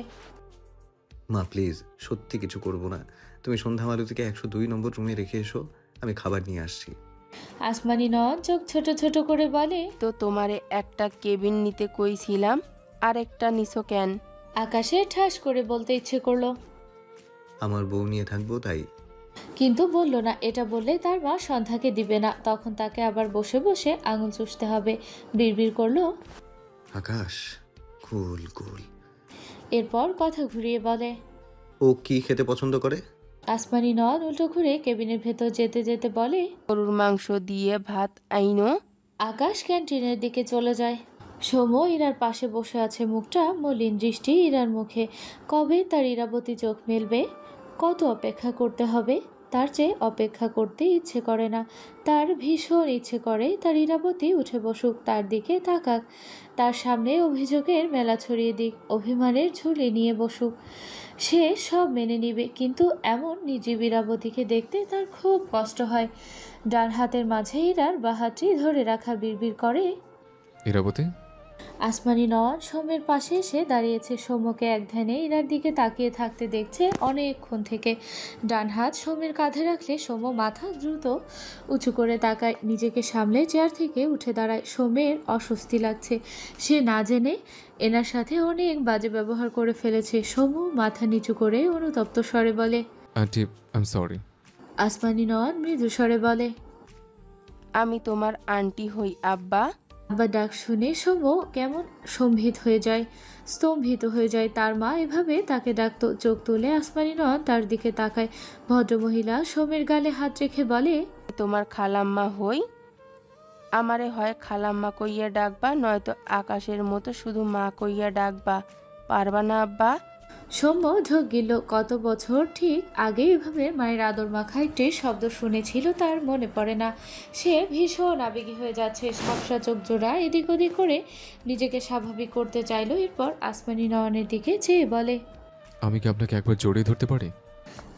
মা প্লিজ, সত্যি কিছু করবো না। তুমি সন্ধ্যা মালতীকে 102 নম্বর রুমে রেখে এসো, আমি খাবার নিয়ে আসছি। আসমানি নয়ন চোখ ছোট ছোট করে বলে, তো তোমারে একটা কেবিন নিতে কইছিলাম, আর একটা নিছো কেন? আকাশে ঠাস করে বলতে ইচ্ছে করলো, আমার বউ নিয়ে থাকবো তাই। কিন্তু বলল না, এটা বললে তার মা সন্ধ্যাকে দিবে না, তখন তাকে আবার বসে বসে আঙুল চুষতে হবে। বিড়বিড় করলো, আকাশ কুল কুল। এরপর কথা ঘুরিয়ে বলে, ও কি খেতে পছন্দ করে? আসমানি নন উল্টো ঘুরে কেবিনের ভেতর যেতে যেতে বলে, গরুর মাংস দিয়ে ভাত আইনো। আকাশ ক্যান্টিনের দিকে চলে যায়। সৌম্য ইরার পাশে বসে আছে, মুখটা মলিন, দৃষ্টি ইরার মুখে। কবে তার ইরাবতী চোখ মেলবে? কত অপেক্ষা করতে হবে? তার চেয়ে অপেক্ষা করতে ইচ্ছে করে না। তার ভীষণ ইচ্ছে করে তার ইরাবতী উঠে বসুক, তার দিকে তাকাক, তার সামনে অভিযোগের মেলা ছড়িয়ে দিক, অভিমানের ঝুলি নিয়ে বসুক। সে সব মেনে নিবে, কিন্তু এমন নির্জীব ইরাবতীকে দেখতে তার খুব কষ্ট হয়। ডান হাতের মাঝে ইরার বাঁ হাতটি ধরে রাখা, বিড়বিড় করে, ইরাবতী। আসমানি নওয়াজ সৌম্যের পাশে এসে দাঁড়িয়েছে। সৌম্যকে এক ধ্যানে ইরার দিকে তাকিয়ে থাকতে দেখছে অনেকক্ষণ থেকে। ডান হাত সৌম্যের কাঁধে রাখলে সৌম্য মাথা দ্রুত উঁচু করে তাকায়, নিজেকে সামলে চেয়ার থেকে উঠে দাঁড়ায়। সৌম্যের অস্বস্তি লাগছে, সে না জেনে এনার সাথে অনেক বাজে ব্যবহার করে ফেলেছে। সৌম্য মাথা নিচু করে অনুতপ্ত স্বরে বলে, আন্টি আই এম সরি। আসমানি নওয়াজ মৃদু স্বরে বলে, আমি তোমার আন্টি হই আব্বা। আবার ডাক শুনে সৌম্য কেমন স্তম্ভিত হয়ে যায়। তার মা এভাবে তাকে ডাকতো। চোখ তুলে আসমানি নন তার দিকে তাকায়। ভদ্রমহিলা সৌম্যের গালে হাত রেখে বলে, তোমার খালাম্মা হই। আমারে হয় খালাম্মা কইয়া ডাকবা, নয়তো আকাশের মতো শুধু মা কইয়া ডাকবা। পারবা না আব্বা? সৌম্য ঢোক গিল। কত বছর ঠিক আগে এভাবে মায়ের আদর মাখা একটি শব্দ শুনেছিল তার মনে পড়ে না। সে ভীষণ আবেগী হয়ে যাচ্ছে, ঝাপসা চোখ জোড়া এদিক ওদিক করে নিজেকে স্বাভাবিক করতে চাইলো। এরপর আসমানি নয়নের দিকে চেয়ে বলে, আমি কি আপনাকে একবার জড়িয়ে ধরতে পারি?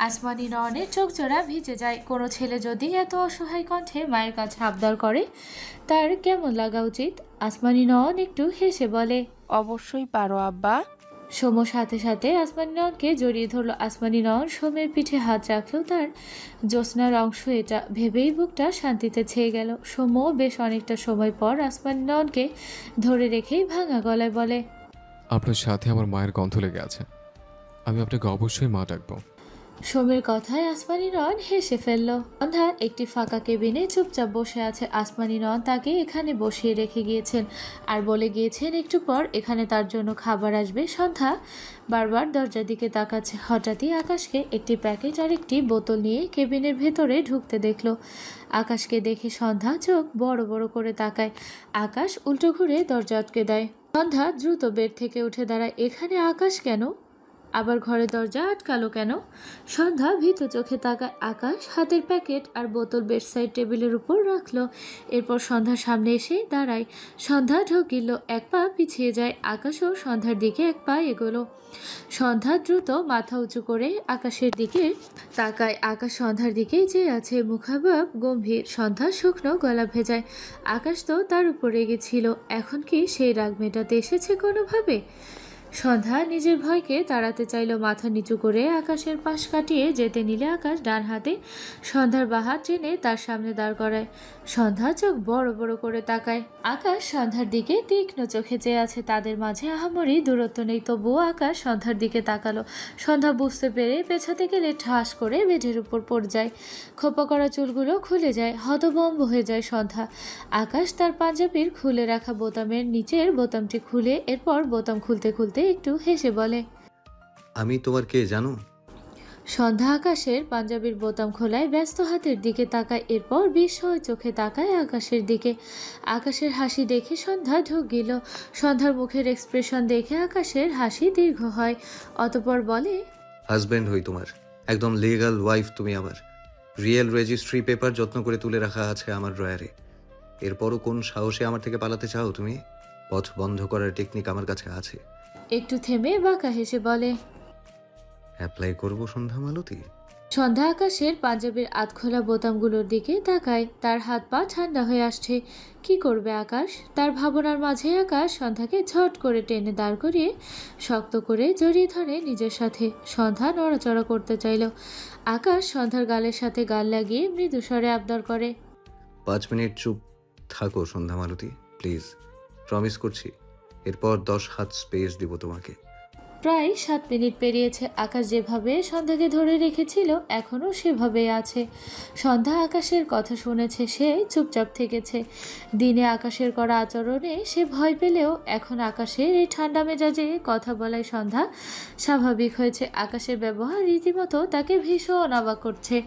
আসমানি নয়নের চোখ জোড়া ভিজে যায়। কোনো ছেলে যদি এত অসহায় কণ্ঠে মায়ের কাছে আবদার করে তার কেমন লাগা উচিত? আসমানি নয়ন একটু হেসে বলে, অবশ্যই পারো আব্বা। সৌম্য সাথে সাথে আসমানি নয়নকে জড়িয়ে ধরলো। আসমানি নয়ন সৌম্যের পিঠে হাত রাখলো, তার জ্যোৎস্নার অংশ এটা ভেবেই বুকটা শান্তিতে ছেয়ে গেল। সৌম্য বেশ অনেকটা সময় পর আসমানি নয়নকে ধরে রেখেই ভাঙা গলায় বলে, আপনার সাথে আমার মায়ের গন্ধ লেগে আছে, আমি আপনাকে অবশ্যই মা ডাকবো। সৌম্যের কথায় আসমানি নয়ন হেসে ফেলল। সন্ধ্যা একটি ফাঁকা কেবিনে চুপচাপ বসে আছে। আসমানি নয়ন তাকে এখানে বসিয়ে রেখে গিয়েছেন আর বলে গিয়েছেন একটু পর এখানে তার জন্য খাবার আসবে। সন্ধ্যা বারবার দরজার দিকে তাকাচ্ছে। হঠাৎই আকাশকে একটি প্যাকেট আর একটি বোতল নিয়ে কেবিনের ভেতরে ঢুকতে দেখল। আকাশকে দেখে সন্ধ্যা চোখ বড় বড় করে তাকায়। আকাশ উল্টো ঘুরে দরজা আটকে দেয়। সন্ধ্যা দ্রুত বেড থেকে উঠে দাঁড়ায়। এখানে আকাশ কেন? আবার ঘরের দরজা আটকালো কেন? সন্ধ্যা ভীত চোখে তাকায়। আকাশ হাতের প্যাকেট আর বোতল বেডসাইড টেবিলের উপর রাখলো। এরপর সন্ধ্যার সামনে এসে দাঁড়ায়। সন্ধ্যা ঢোকিল, এক পা পিছিয়ে যায়। আকাশও সন্ধ্যার দিকে এক পা এগোলো। সন্ধ্যা দ্রুত মাথা উঁচু করে আকাশের দিকে তাকায়। আকাশ সন্ধ্যার দিকেই চেয়ে আছে, মুখাভাব গম্ভীর। সন্ধ্যা শুকনো গলা ভেজায়। আকাশ তো তার উপর রেগেছিল, এখন কি সেই রাগ মেটাতে এসেছে কোনোভাবে? সন্ধ্যা নিজের ভয়কে তাড়াতে চাইল। মাথা নিচু করে আকাশের পাশ কাটিয়ে যেতে নিলে আকাশ ডান হাতে সন্ধ্যার বাঁ হাত টেনে তার সামনে দাঁড় করায়। সন্ধ্যা চোখ বড় বড় করে তাকায়। আকাশ সন্ধ্যার দিকে তীক্ষ্ণ চোখে চেয়ে আছে। তাদের মাঝে আহামরি দূরত্ব নেই, তবুও আকাশ সন্ধ্যার দিকে তাকালো। সন্ধ্যা বুঝতে পেরে পেছাতে গেলে ঠাস করে বেডের উপর পড়ে যায়। খোপা করা চুলগুলো খুলে যায়। হতভম্ব হয়ে যায় সন্ধ্যা। আকাশ তার পাঞ্জাবির খুলে রাখা বোতামের নিচের বোতামটি খুলে এরপর বোতাম খুলতে খুলতে একটু হেসে বলে, আমি তোমার কে জানো? সন্ধ্যা আকাশের পাঞ্জাবির বোতাম খোলায় ব্যস্ত হাতের দিকে তাকায়। এরপর বিস্ময় চোখে তাকায় আকাশের দিকে। আকাশের হাসি দেখে সন্ধ্যা ঢোক গেল। সন্ধ্যার মুখের এক্সপ্রেশন দেখে আকাশের হাসি দীর্ঘ হয়। অতঃপর বলে, হাজব্যান্ড হই তোমার, একদম লিগ্যাল ওয়াইফ তুমি আমার। রিয়েল রেজিস্ট্রি পেপার যত্ন করে তুলে রাখা আছে আমার ড্রয়ারে। এরপরও কোন সাহসে আমার থেকে পালাতে চাও তুমি? পথ বন্ধ করার টেকনিক আমার কাছে আছে। একটু থেমে বাঁকা হেসে বলে, অ্যাপ্লাই করবো সন্ধ্যা মালতী? সন্ধ্যা আকাশের পাঞ্জাবির আধখোলা বোতামগুলোর দিকে তাকায়। তার হাত পা ঠান্ডা হয়ে আসছে। কি করবে আকাশ? তার ভাবনার মাঝে আকাশ সন্ধ্যাকে ঝট করে টেনে দাঁড় করিয়ে শক্ত করে জড়িয়ে ধরে নিজের সাথে। সন্ধ্যা নড়াচড়া করতে চাইল। আকাশ সন্ধ্যার গালের সাথে গাল লাগিয়ে মৃদু স্বরে আবদার করে, 5 মিনিট চুপ থাকো সন্ধ্যা মালতী, প্লিজ। প্রমিস করছি, এরপর 10 হাত স্পেস দিব তোমাকে। প্রায় 7 মিনিট পেরিয়েছে। আকাশ যেভাবে সন্ধ্যাকে ধরে রেখেছিল এখনও সেভাবেই আছে। সন্ধ্যা আকাশের কথা শুনেছে, সে চুপচাপ থেকেছে। দিনে আকাশের করা আচরণে সে ভয় পেলেও এখন আকাশের এই ঠান্ডা মেজাজে কথা বলায় সন্ধ্যা স্বাভাবিক হয়েছে। আকাশের ব্যবহার রীতিমতো তাকে ভীষণ অবাক করছে।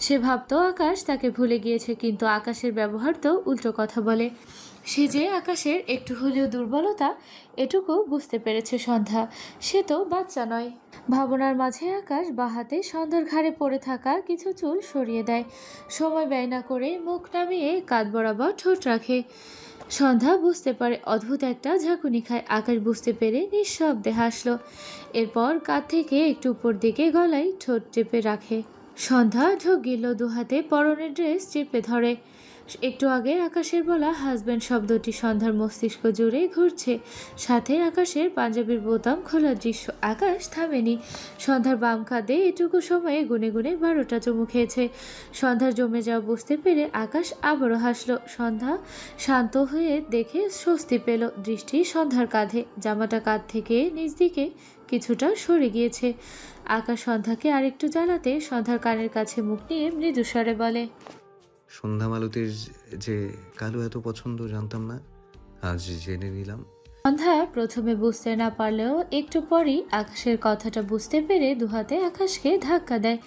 সে ভাবতো আকাশ তাকে ভুলে গিয়েছে, কিন্তু আকাশের ব্যবহার তো উল্টো কথা বলে। সে যে আকাশের একটু হলেও দুর্বলতা এটুকু বুঝতে পেরেছে সন্ধ্যা। সে তো বাচ্চা নয়। ভাবনার মাঝে আকাশ বাহাতে সন্ধ্যার ঘাড়ে পড়ে থাকা কিছু চুল সরিয়ে দেয়। সময় ব্যয় না করে মুখ নামিয়ে কাঁধ বরাবর ঠোঁট রাখে। সন্ধ্যা বুঝতে পারে, অদ্ভুত একটা ঝাঁকুনি খায়। আকাশ বুঝতে পেরে নিঃশব্দে হাসল। এরপর কাঁধ থেকে একটু উপর দিকে গলায় ঠোঁট চেপে রাখে। সন্ধ্যা ঢোক গিল, দুহাতে পরনের ড্রেস চেপে ধরে। একটু আগে আকাশের বলা হাজব্যান্ড শব্দটি সন্ধ্যার মস্তিষ্ক জুড়ে ঘুরছে, সাথে আকাশের পাঞ্জাবির বোতাম খোলার দৃশ্য। আকাশ থামেনি। সন্ধ্যার বাম কাঁধে এটুকু সময়ে গুনে গুনে 12টা চুমু খেয়েছে। সন্ধ্যার জমে যাওয়া বুঝতে পেরে আকাশ আবারও হাসল। সন্ধ্যা শান্ত হয়ে দেখে স্বস্তি পেল। দৃষ্টি সন্ধ্যার কাঁধে, জামাটা কাঁধ থেকে নিচ দিকে কিছুটা সরে গিয়েছে। আকাশ সন্ধ্যাকে আরেকটু জ্বালাতে সন্ধ্যার কানের কাছে মুখ নিয়ে মৃদুস্বরে বলে, সন্ধ্যা মালতীর যে কালো এত পছন্দ জানতাম না, আজ জেনে নিলাম। সন্ধ্যা প্রথমে বুঝতে না পারলেও একটু পরই আকাশের কথাটা বুঝতে পেরে দুহাতে আকাশকে ধাক্কা দেয়।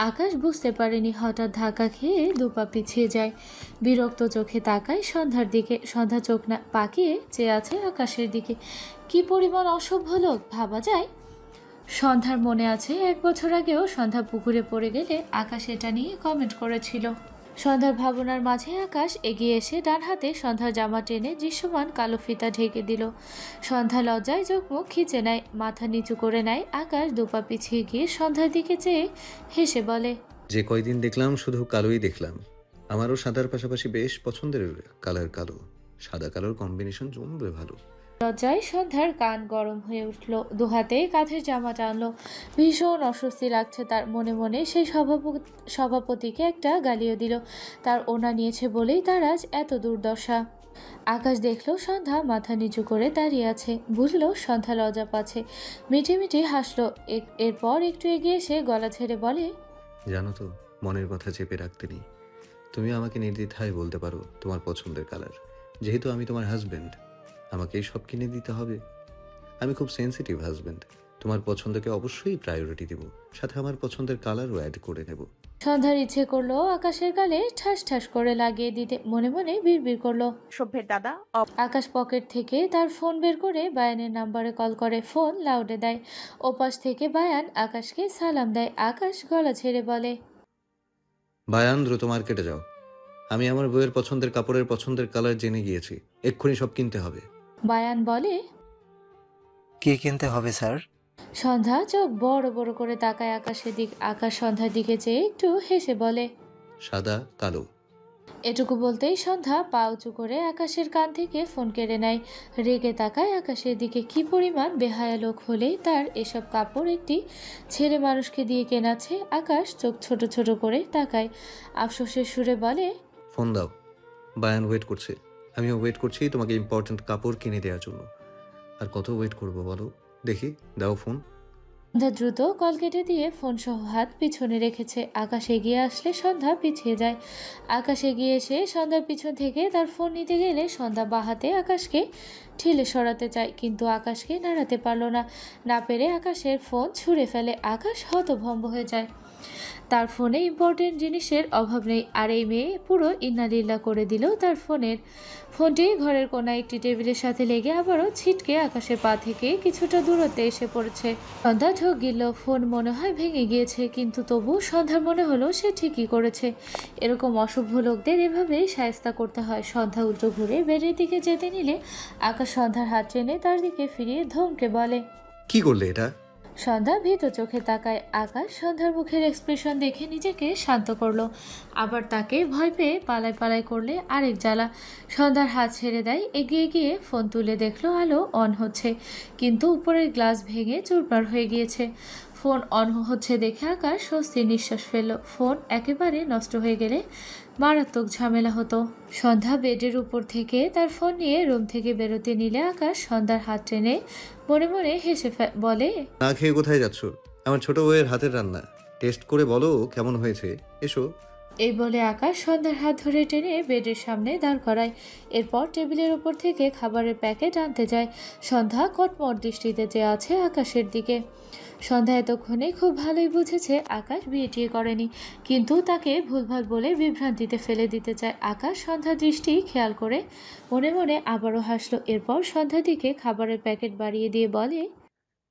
আকাশ বুঝতে পারেনি, হঠাৎ ধাক্কা খেয়ে দুপা পিছিয়ে যায়। বিরক্ত চোখে তাকায় সন্ধ্যার দিকে। সন্ধ্যা চোখ না পাকিয়ে চেয়ে আছে আকাশের দিকে। কি পরিমাণ অসভ্য লোক ভাবা যায়। সন্ধ্যার মনে আছে 1 বছর আগেও সন্ধ্যা পুকুরে পড়ে গেলে আকাশ এটা নিয়ে কমেন্ট করেছিল। সন্ধ্যার ভাবনার মাঝে আকাশ এগিয়ে এসে ডান হাতে সন্ধ্যার জামা টেনে দৃশ্যমান কালো ফিতা ঢেকে দিল। সন্ধ্যা লজ্জায় চোখ মুখ খিচে নেয়, মাথা নিচু করে নেয়। আকাশ দুপা পিছিয়ে গিয়ে সন্ধ্যার দিকে চেয়ে হেসে বলে, যে কয়দিন দেখলাম শুধু কালোই দেখলাম। আমারও সাদার পাশাপাশি বেশ পছন্দের কালার কালো। সাদা কালোর কম্বিনেশন জমবে ভালো। লজ্জায় সন্ধ্যার কান গরম হয়ে উঠল। দুহাতে কাঁধের জামা টানলো। ভীষণ অস্বস্তি লাগছে তার। মনে মনে সেই সভাপতিকে একটা গালিও দিল। তার ওনা নিয়েছে বলেই তার আজ এত দুর্দশা। আকাশ দেখলো সন্ধ্যা মাথা নিচু করে দাঁড়িয়ে আছে। বুঝলো সন্ধ্যা লজ্জা পাচ্ছে। মিটি মিটি হাসলো। এরপর একটু এগিয়ে এসে গলা ছেড়ে বলে, জানো তো, মনের কথা চেপে রাখতে নেই। তুমি আমাকে নির্দ্বিধায় বলতে পারো তোমার পছন্দের কালার। যেহেতু আমি তোমার হাজব্যান্ড, আমাকেই সব কিনে দিতে হবে। আমি খুব সেন্সিটিভ হাজব্যান্ড। তোমার পছন্দকে অবশ্যই প্রায়োরিটি দেব, সাথে আমার পছন্দের কালারও অ্যাড করে নেব। সন্ধ্যার ইচ্ছে করলো আকাশের গালে ঠাস ঠাস করে লাগিয়ে দিতে। মনে মনে বিড়বিড় করলো, সভ্যের দাদা। আকাশ পকেট থেকে তার ফোন বের করে বায়ানের নাম্বারে কল করে। ফোন লাউডে দেয়। ওপাশ থেকে বায়ান আকাশকে সালাম দেয়। আকাশ গলা ছেড়ে বলে, বায়ান, দ্রুত মার্কেটে যাও। আমি আমার বইয়ের পছন্দের কাপড়ের পছন্দের কালার জেনে গিয়েছি। এক্ষুনি সব কিনতে হবে। বায়ান বলে, কি কিনতে হবে স্যার? সন্ধ্যা চোখ বড় বড় করে তাকায় আকাশের দিক। আকাশ সন্ধ্যার দিকে চেয়ে একটু হেসে বলে, সাদা কালো। এটুকু বলতেই সন্ধ্যা পা উঁচু করে আকাশের কান থেকে ফোন কেড়ে নেয়। রেগে তাকায় আকাশের দিকে। কি পরিমাণ বেহায়া লোক হলেই তার এসব কাপড় একটি ছেলে মানুষকে দিয়ে কেনাচ্ছে। আকাশ চোখ ছোট ছোট করে তাকায়। আফসোসের সুরে বলে, ফোন দাও। বায়ান ওয়েট করছে। আমিও ওয়েট করছি তোমাকে ইম্পর্ট্যান্ট কাপড় কিনে দেওয়ার জন্য। আর কত ওয়েট করবো বলো? দেখি, দাও ফোন। সন্ধ্যা দ্রুত কল কেটে দিয়ে ফোন সহ হাত পিছনে রেখেছে। আকাশ এগিয়ে আসলে সন্ধ্যা পিছিয়ে যায়। আকাশ এগিয়ে এসে সন্ধ্যার পিছন থেকে তার ফোন নিতে গেলে সন্ধ্যা বাহাতে আকাশকে ঠেলে সরাতে চায়, কিন্তু আকাশকে নাড়াতে পারল না। না পেরে আকাশের ফোন ছুঁড়ে ফেলে। আকাশ হতভম্ব হয়ে যায়। তার ফোনে ইম্পর্টেন্ট জিনিসের অভাব নেই, আর এই মেয়ে পুরো ইন্নালিল্লা করে দিল তার ফোনটি ঘরের কোনায় একটি টেবিলের সাথে লেগে আবারও ছিটকে আকাশের পা থেকে কিছুটা দূরত্বে এসে পড়েছে। সন্ধ্যা ঢোক গিল। ফোন মনে হয় ভেঙে গিয়েছে, কিন্তু তবু সন্ধ্যার মনে হলো সে ঠিকই করেছে। এরকম অসভ্য লোকদের এভাবেই শায়েস্তা করতে হয়। সন্ধ্যা উল্টো ঘুরে বেডের দিকে যেতে নিলে আকাশ সন্ধ্যার হাত টেনে তার দিকে ফিরিয়ে ধমকে বলে, কি করলে এটা? সন্ধ্যা ভীত চোখে তাকায়। আকাশ সন্ধ্যার মুখের এক্সপ্রেশন দেখে নিজেকে শান্ত করলো। আবার তাকে ভয় পেয়ে পালায় পালায় করলে আরেক জ্বালা। সন্ধ্যার হাত ছেড়ে দেয়। এগিয়ে গিয়ে ফোন তুলে দেখলো আলো অন হচ্ছে, কিন্তু উপরের গ্লাস ভেঙে চুরমার হয়ে গিয়েছে। ফোন অন হচ্ছে দেখে আকাশ স্বস্তির নিঃশ্বাস ফেলল। ফোন একেবারে নষ্ট হয়ে গেলে মারাত্মক ঝামেলা হতো। সন্ধ্যা বেডের উপর থেকে তার ফোন নিয়ে রুম থেকে বেরোতে নিলে আকাশ সন্ধ্যার হাত টেনে মনে মনে হেসে বলে, না খেয়ে কোথায় যাচ্ছ? আমার ছোট বউয়ের হাতের রান্না টেস্ট করে বলো কেমন হয়েছে, এসো। এই বলে আকাশ সন্ধ্যার হাত ধরে টেনে বেডের সামনে দাঁড় করায়। এরপর টেবিলের উপর থেকে খাবারের প্যাকেট আনতে যায়। সন্ধ্যা কটমট দৃষ্টিতে চেয়ে আছে আকাশের দিকে। সন্ধ্যা এতক্ষণে খুব ভালোই বুঝেছে আকাশ বিয়ে টিয়ে করেনি, কিন্তু তাকে ভুলভাল বলে বিভ্রান্তিতে ফেলে দিতে চায়। আকাশ সন্ধ্যার দৃষ্টি খেয়াল করে মনে মনে আবারও হাসলো। এরপর সন্ধ্যার দিকে খাবারের প্যাকেট বাড়িয়ে দিয়ে বলে,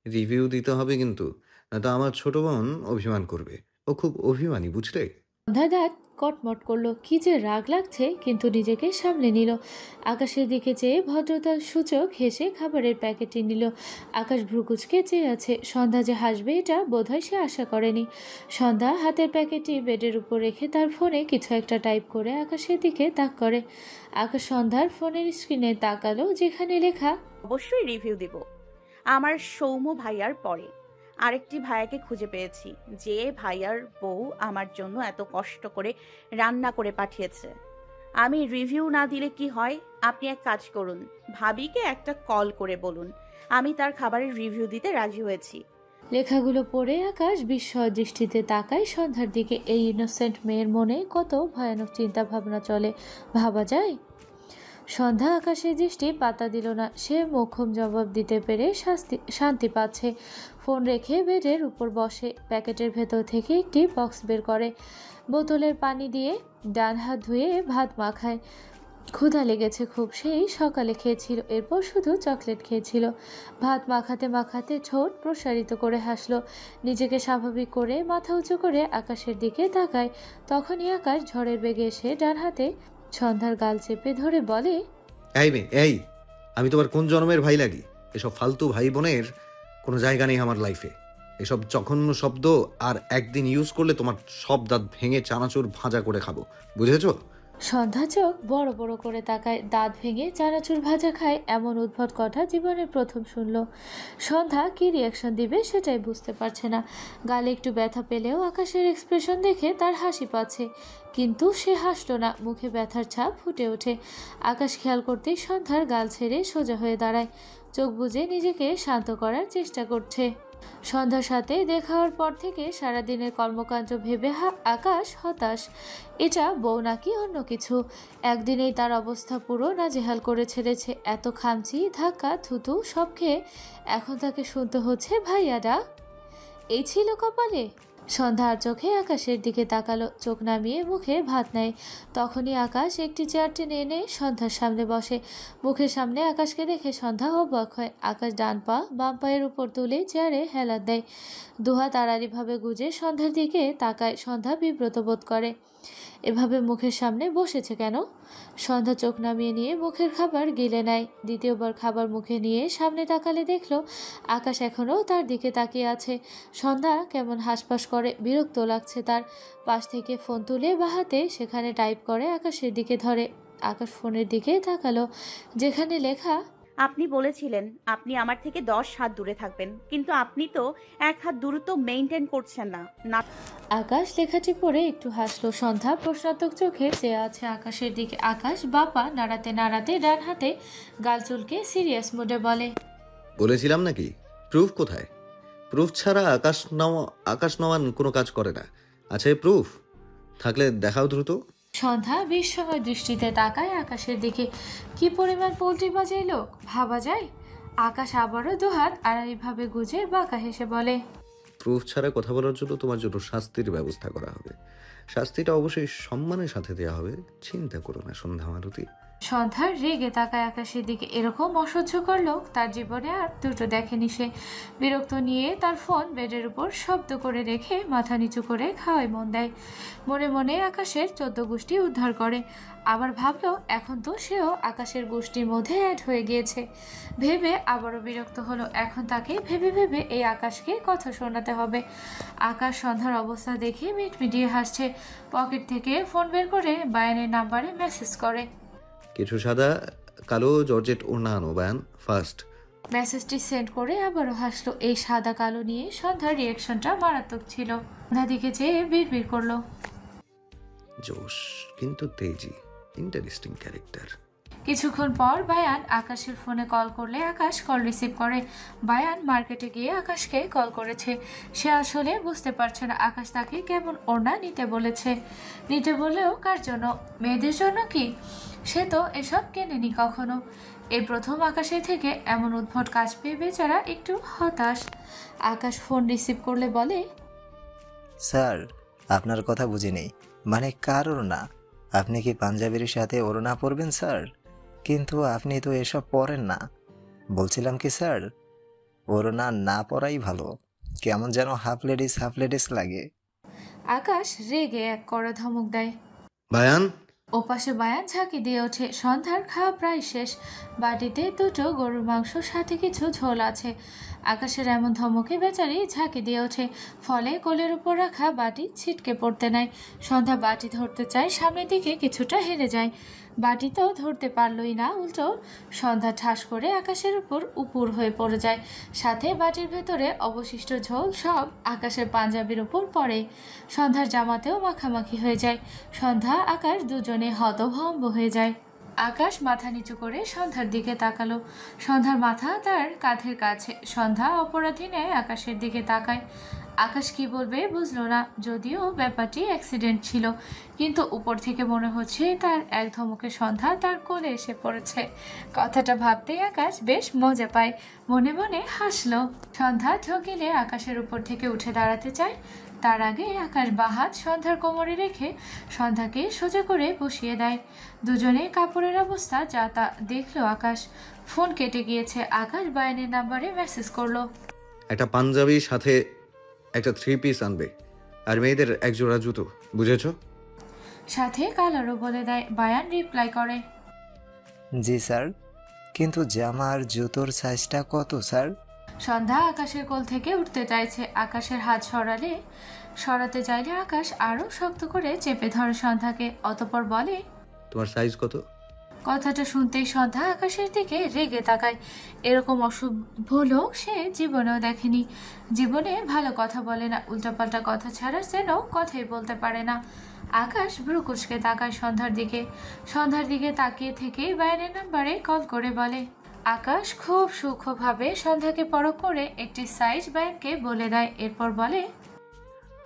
রিভিউ দিতে হবে কিন্তু, না তো আমার ছোট বোন অভিমান করবে। ও খুব অভিমানী, বুঝলে? সন্ধ্যা দাঁত কটমট করলো, কি যে রাগ লাগছে, কিন্তু নিজেকে সামলে নিল। আকাশের দিকে চেয়ে ভদ্রতার সূচক হেসে খাবারের প্যাকেটটি নিল। আকাশ ভ্রুকুচকে চেয়ে আছে। সন্ধ্যা যে হাসবে এটা বোধহয় সে আশা করেনি। সন্ধ্যা হাতের প্যাকেটটি বেডের উপর রেখে তার ফোনে কিছু একটা টাইপ করে আকাশের দিকে তাক করে। আকাশ সন্ধ্যার ফোনের স্ক্রিনে তাকালো, যেখানে লেখা, অবশ্যই রিভিউ দিব। আমার সৌম্য ভাইয়ার পরে আরেকটি ভাইয়াকে খুঁজে পেয়েছি, যে ভাইয়ার বউ আমার জন্য এত কষ্ট করে রান্না করে পাঠিয়েছে। আমি রিভিউ না দিলে কি হয়? আপনি এক কাজ করুন, ভাবিকে একটা কল করে বলুন আমি তার খাবারের রিভিউ দিতে রাজি হয়েছি। লেখাগুলো পড়ে আকাশ বিস্ময় দৃষ্টিতে তাকায় সন্ধ্যার দিকে। এই ইনোসেন্ট মেয়ের মনে কত ভয়ানক চিন্তা ভাবনা চলে, ভাবা যায়? সন্ধ্যা আকাশের দৃষ্টি পাতা দিল না। সে মোক্ষম জবাব দিতে পেরে শান্তি পাচ্ছে। ফোন রেখে বেডের উপর বসে প্যাকেটের ভেতর থেকে একটি বক্স বের করে। বোতলের পানি দিয়ে ডান হাত ধুয়ে ভাত মাখায়। ক্ষুধা লেগেছে খুব, সেই সকালে খেয়েছিল, এরপর শুধু চকলেট খেয়েছিল। ভাত মাখাতে মাখাতে ঠোঁট প্রসারিত করে হাসলো। নিজেকে স্বাভাবিক করে মাথা উঁচু করে আকাশের দিকে তাকায়। তখনই আকাশ ঝড়ের বেগে এসে ডান হাতে সন্ধ্যার গাল চেপে ধরে বলে, এই মেয়ে, এই, আমি তোমার কোন জন্মের ভাই লাগি? এসব ফালতু ভাই বোনের কোনো জায়গা নেই আমার লাইফে। এসব জঘন্য শব্দ আর একদিন ইউজ করলে তোমার সব দাঁত ভেঙে চানাচুর ভাজা করে খাবো, বুঝেছো? সন্ধ্যা চোখ বড় বড় করে তাকায়। দাঁত ভেঙে চানাচুর ভাজা খায়, এমন উদ্ভট কথা জীবনের প্রথম শুনল। সন্ধ্যা কি রিয়াকশন দিবে সেটাই বুঝতে পারছে না। গালে একটু ব্যথা পেলেও আকাশের এক্সপ্রেশন দেখে তার হাসি পাচ্ছে, কিন্তু সে হাসল না। মুখে ব্যথার ছাপ ফুটে ওঠে। আকাশ খেয়াল করতেই সন্ধ্যার গাল ছেড়ে সোজা হয়ে দাঁড়ায়। চোখ বুজে নিজেকে শান্ত করার চেষ্টা করছে। সন্ধ্যার সাথে দেখা হওয়ার পর থেকে সারাদিনের কর্মকাণ্ড ভেবে আকাশ হতাশ। এটা বউ নাকি অন্য কিছু? একদিনেই তার অবস্থা পুরো নাজেহাল করে ছেড়েছে। এত খামচি, ধাক্কা, থুতু সব খেয়ে এখন তাকে শুনতে হচ্ছে ভাইয়াডা। এই ছিল কপালে? সন্ধ্যার চোখে আকাশের দিকে তাকালো, চোখ নামিয়ে মুখে ভাত নেয়। তখনই আকাশ একটি চেয়ার টেনে এনে সন্ধ্যার সামনে বসে। মুখের সামনে আকাশকে দেখে সন্ধ্যা অবাক হয়। আকাশ ডান পা বাম পায়ের উপর তুলে চেয়ারে হেলান দেয়। দুহাত আড়াআড়িভাবে গুজে সন্ধ্যার দিকে তাকায়। সন্ধ্যা বিব্রত বোধ করে। এভাবে মুখের সামনে বসেছে কেন? সন্ধ্যা চোখ নামিয়ে নিয়ে মুখের খাবার গিলে নেয়। দ্বিতীয়বার খাবার মুখে নিয়ে সামনে তাকালে দেখলো আকাশ এখনও তার দিকে তাকিয়ে আছে। সন্ধ্যা কেমন হাসপাস করে, বিরক্ত লাগছে তার। পাশ থেকে ফোন তুলে বাহাতে সেখানে টাইপ করে আকাশের দিকে ধরে। আকাশ ফোনের দিকে তাকালো, যেখানে লেখা, আপনি বলেছিলেন আপনি আমার থেকে 10 হাত দূরে থাকবেন, কিন্তু আপনি তো 1 হাত দূরত্ব মেইনটেইন করছেন না। আকাশ লেখাটি পড়ে একটু হাসলো। সন্ধ্যা প্রশ্নাত্মক চোখে চেয়ে আছে আকাশের দিকে। আকাশ বাপা নাড়াতে নাড়াতে ডান হাতে গাল চুলকে সিরিয়াস মোডে বলে, বলেছিলাম নাকি? প্রুফ কোথায়? প্রুফ ছাড়া আকাশ নওয়ান কোনো কাজ করে না। আছে প্রুফ? থাকলে দেখাও দ্রুত। সন্ধ্যা বিস্ময় দৃষ্টিতে তাকায় আকাশের দিকে। কি পরিমাণ পোল্ট্রি বাজে লোক, ভাবা যায়? আকাশ আবারও দুহাত আড়াআড়িভাবে গুজে বাঁকা হেসে বলে, প্রুফ ছাড়া কথা বলার জন্য তোমার জন্য শাস্তির ব্যবস্থা করা হবে। শাস্তিটা অবশ্যই সম্মানের সাথে দেওয়া হবে, চিন্তা করো না সন্ধ্যা মালতী। সন্ধ্যার রেগে তাকায় আকাশের দিকে। এরকম অসহ্যকর লোক তার জীবনে আর দুটো দেখেনি সে। বিরক্ত নিয়ে তার ফোন বেডের উপর শব্দ করে রেখে মাথা নিচু করে খাওয়ায় মন দেয়। মনে মনে আকাশের 14 গোষ্ঠী উদ্ধার করে। আবার ভাবলো এখন তো সেও আকাশের গোষ্ঠীর মধ্যে অ্যাড হয়ে গিয়েছে। ভেবে আবারও বিরক্ত হলো। এখন তাকে ভেবে ভেবে এই আকাশকে কথা শোনাতে হবে। আকাশ সন্ধ্যার অবস্থা দেখে মিটমিটিয়ে হাসছে। পকেট থেকে ফোন বের করে বায়ানের নাম্বারে মেসেজ করে, কিছু সাদা কালো জর্জেট ওড়না আনো বায়ান, ফার্স্ট। মেসেজটি সেন্ড করে আবারও হাসলো। এই সাদা কালো নিয়ে সন্ধ্যার রিয়াকশনটা মারাত্মক ছিল। সন্ধ্যার দিকে চেয়ে বিড়বিড় করলো, জোশ কিন্তু তেজি, ইন্টারেস্টিং ক্যারেক্টার। কিছুক্ষণ পর বায়ান আকাশের ফোনে কল করলে আকাশ কল রিসিভ করে। বায়ান মার্কেটে গিয়ে আকাশকে কল করেছে। সে আসলে বুঝতে পারছে না আকাশ তাকে কেমন ওড়না নিতে বলেছে। নিতে বললেও কার জন্য? মেয়েদের জন্য কি? সে তো এসব কেনেনি কখনো। এই প্রথম আকাশের থেকে এমন উদ্ভট কাজ পেয়ে বেচারা একটু হতাশ। আকাশ ফোন রিসিভ করলে বলে, স্যার, আপনার কথা বুঝিনি। মানে কার ওড়না? আপনি কি পাঞ্জাবির সাথে ওড়না পরবেন স্যার? কিন্তু আপনি তো এসব পরেন না। বলছিলাম কি স্যার, ওড়না না পরাই ভালো। কেমন যেন হাফ লেডিস লাগে। আকাশ রেগে এক কড়া ধমক দেয়। বায়ান, ওপাশে বায়ান ঝাঁকি দিয়ে ওঠে। সন্ধ্যার খাওয়া প্রায় শেষ। বাটিতে দুটো গরুর মাংস, সাথে কিছু ঝোল আছে। আকাশের এমন ধমকে বেচারি ঝাঁকি দিয়ে ওঠে। ফলে কোলের উপর রাখা বাটি ছিটকে পড়তে নেয়। সন্ধ্যা বাটি ধরতে চায়, সামনের দিকে কিছুটা হেরে যায়। বাটি তো ধরতে পারলই না, উল্টো সন্ধ্যা ঠাস করে আকাশের উপর উপুর হয়ে পড়ে যায়। সাথে বাটির ভেতরে অবশিষ্ট ঝোল সব আকাশের পাঞ্জাবির উপর পড়ে। সন্ধ্যার জামাতেও মাখামাখি হয়ে যায়। সন্ধ্যা আকাশ দুজনে হতভম্ব হয়ে যায়। আকাশ মাথা নিচু করে সন্ধ্যার দিকে তাকালো। সন্ধ্যার মাথা তার কাঁধের কাছে। সন্ধ্যা অপরাধী ন্যায় আকাশের দিকে তাকায়। আকাশ কি বলবে বুঝলো না, যদিও ব্যাপারটি অ্যাক্সিডেন্ট ছিল, কিন্তু উপর থেকে মনে হচ্ছে তার এক ধমকে সন্ধ্যা তার কোলে এসে পড়েছে। কথাটা ভাবতেই আকাশ বেশ মজা পায়, মনে মনে হাসলো। সন্ধ্যা ঝকিলে আকাশের উপর থেকে উঠে দাঁড়াতে চায়। তার আগে আকাশ বাহাত সন্ধ্যার কোমরে রেখে সন্ধ্যাকে সোজা করে বসিয়ে দেয়। দুজনে কাপড়ের অবস্থা যা তা দেখলো আকাশ। ফোন কেটে গিয়েছে। আকাশ বায়ানের নাম্বারে মেসেজ করলো, একটা পাঞ্জাবি সাথে একটা 3 পিস আনবে, আর মেয়েদের এক জোড়া জুতো, বুঝেছো? সাথে কালারও বলে দেয়। বায়ান রিপ্লাই করে, জি স্যার, কিন্তু জামার জুতোর সাইজটা কত স্যার? সন্ধ্যা আকাশের কোল থেকে উঠতে চাইছে। আকাশের হাত সরাতে চাইলে আকাশ আরো শক্ত করে চেপে ধরে সন্ধ্যাকে। অতঃপর বলে, তোমার সাইজ কত? কথাটা শুনতেই সন্ধ্যা আকাশের দিকে রেগে তাকায়। এরকম অসভ্য লোক সে জীবনেও দেখেনি। জীবনে ভালো কথা বলে না, উল্টাপাল্টা কথা ছাড়া যেন কথাই বলতে পারে না। আকাশ ভ্রুকুচকে তাকায় সন্ধ্যার দিকে। সন্ধ্যার দিকে তাকিয়ে থেকে বায়ানের নাম্বারে কল করে বলে। আকাশ খুব সূক্ষ্মভাবে সন্ধ্যাকে পরখ করে একটি সাইজ বায়ানকে বলে দেয়। এরপর বলে,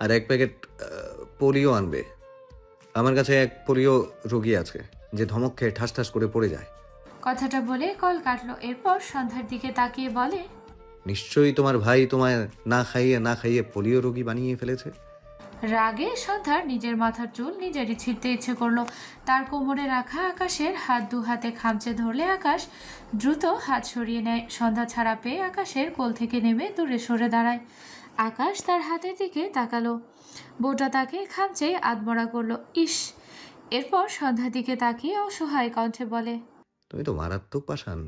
আর এক প্যাকেট পোলিও আনবে। আমার কাছে এক পোলিও রোগী আছে যে ধমক খেয়ে ঠাস ঠাস করে পড়ে যায়। কথাটা বলে কল কাটলো। এরপর সন্ধ্যার দিকে তাকিয়ে বলে, নিশ্চয়ই তোমার ভাই তোমায় না খাইয়ে পোলিও রোগী বানিয়ে ফেলেছে। রাগে সন্ধ্যার নিজের মাথার চুল নিজেরই ছিঁড়তে ইচ্ছে করলো। তার কোমরে রাখা আকাশের হাত দু হাতে খামচে ধরলে আকাশ দ্রুত হাত সরিয়ে নেয়। সন্ধ্যা ছাড়া পেয়ে আকাশের কোল থেকে নেমে দূরে সরে দাঁড়ায়। আকাশ তার হাতের দিকে তাকালো। বউটা তাকে খামচে আধমরা করলো। ইস! এরপর সন্ধ্যার দিকে তাকিয়ে অসহায় কণ্ঠে বলে, তুমি তো মারাত্মক পাষাণ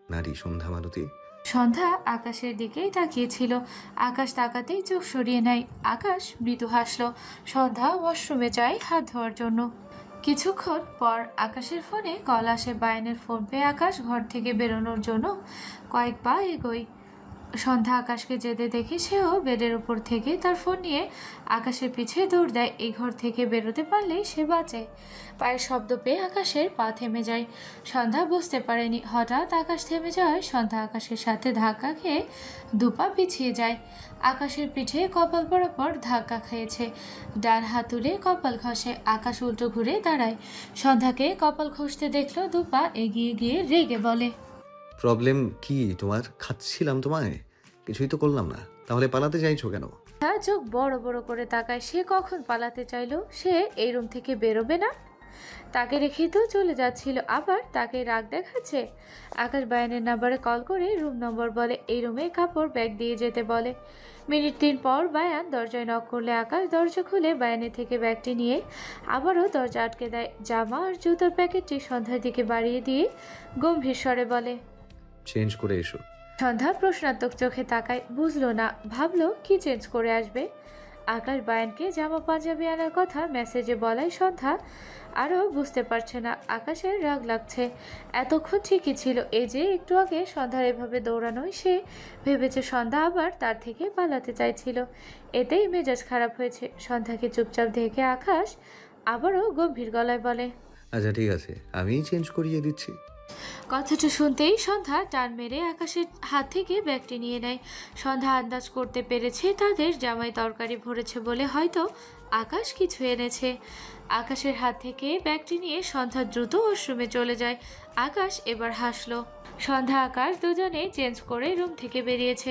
নারী সন্ধ্যা মারুতি। সন্ধ্যা আকাশের দিকেই তাকিয়েছিল। আকাশ তাকাতেই চোখ সরিয়ে নেয়। আকাশ মৃদু হাসলো। সন্ধ্যা ওয়াশরুমে যায় হাত ধোয়ার জন্য। কিছুক্ষণ পর আকাশের ফোনে কল আসে। বায়ানের ফোন পেয়ে আকাশ ঘর থেকে বেরোনোর জন্য কয়েক পা এগোয়। সন্ধ্যা আকাশকে যেতে দেখে সেও বেডের উপর থেকে তার ফোন নিয়ে আকাশের পিছে দৌড় দেয়। এই ঘর থেকে বেরোতে পারলেই সে বাঁচে। পায়ের শব্দ পেয়ে আকাশের পা থেমে যায়। সন্ধ্যা বুঝতে পারেনি হঠাৎ আকাশ থেমে যাওয়ায় সন্ধ্যা আকাশের সাথে ধাক্কা খেয়ে দুপা পিছিয়ে যায়। আকাশের পিঠে কপাল বরাবর ধাক্কা খেয়েছে। ডান হাত তুলে কপাল ঘষে। আকাশ উল্টো ঘুরে দাঁড়ায়। সন্ধ্যাকে কপাল ঘষতে দেখলো। দুপা এগিয়ে গিয়ে রেগে বলে, প্রবলেম কি তোমার? খাচ্ছিলাম তোমায়, কিছুই তো করলাম না, তাহলে পালাতে চাইছো কেন? তার চোখ বড় বড় করে তাকায়। সে কখন পালাতে চাইলো? সে এই রুম থেকে বেরোবে না। তাকে রেখে তো চলে যাচ্ছিল, আবার তাকে রাগ দেখাচ্ছে। আকাশ বায়ানের নাম্বারে কল করে রুম নম্বর বলে। এই রুমে কাপড় ব্যাগ দিয়ে যেতে বলে। মিনিট 3 পর বায়ান দরজায় নক করলে আকাশ দরজা খুলে বায়ানের থেকে ব্যাগটি নিয়ে আবারও দরজা আটকে দেয়। জামা আর জুতোর প্যাকেটটি সন্ধ্যার দিকে বাড়িয়ে দিয়ে গম্ভীর স্বরে বলে, চেঞ্জ করে এসো। সন্ধ্যা প্রশ্নাত্মক চোখে তাকায়। বুঝলো না, ভাবলো কি চেঞ্জ করে আসবে। আকাশ বায়ানকে জামা পাঞ্জাবি আনার কথা মেসেজে বলায় সন্ধ্যা আরও বুঝতে পারছে না। আকাশের রাগ লাগছে। এতক্ষণ ঠিকই ছিল, এই যে একটু আগে সন্ধ্যার এভাবে দৌড়ানোয় সে ভেবেছে সন্ধ্যা আবার তার থেকে পালাতে চাইছিল। এতেই মেজাজ খারাপ হয়েছে। সন্ধ্যাকে চুপচাপ দেখে আকাশ আবারও গম্ভীর গলায় বলে, আচ্ছা ঠিক আছে, আমিই চেঞ্জ করিয়ে দিচ্ছি। কথাটা শুনতেই সন্ধ্যা টান মেরে আকাশের হাত থেকে ব্যাগটি নিয়ে নেয়। সন্ধ্যা আন্দাজ করতে পেরেছে তাদের জামাই তরকারি ভরেছে বলে হয়তো আকাশ কিছু এনেছে। আকাশের হাত থেকে ব্যাগটি নিয়ে সন্ধ্যা দ্রুত ওয়াশরুমে চলে যায়। আকাশ এবার হাসলো। সন্ধ্যা আকাশ দুজনে চেঞ্জ করে রুম থেকে বেরিয়েছে।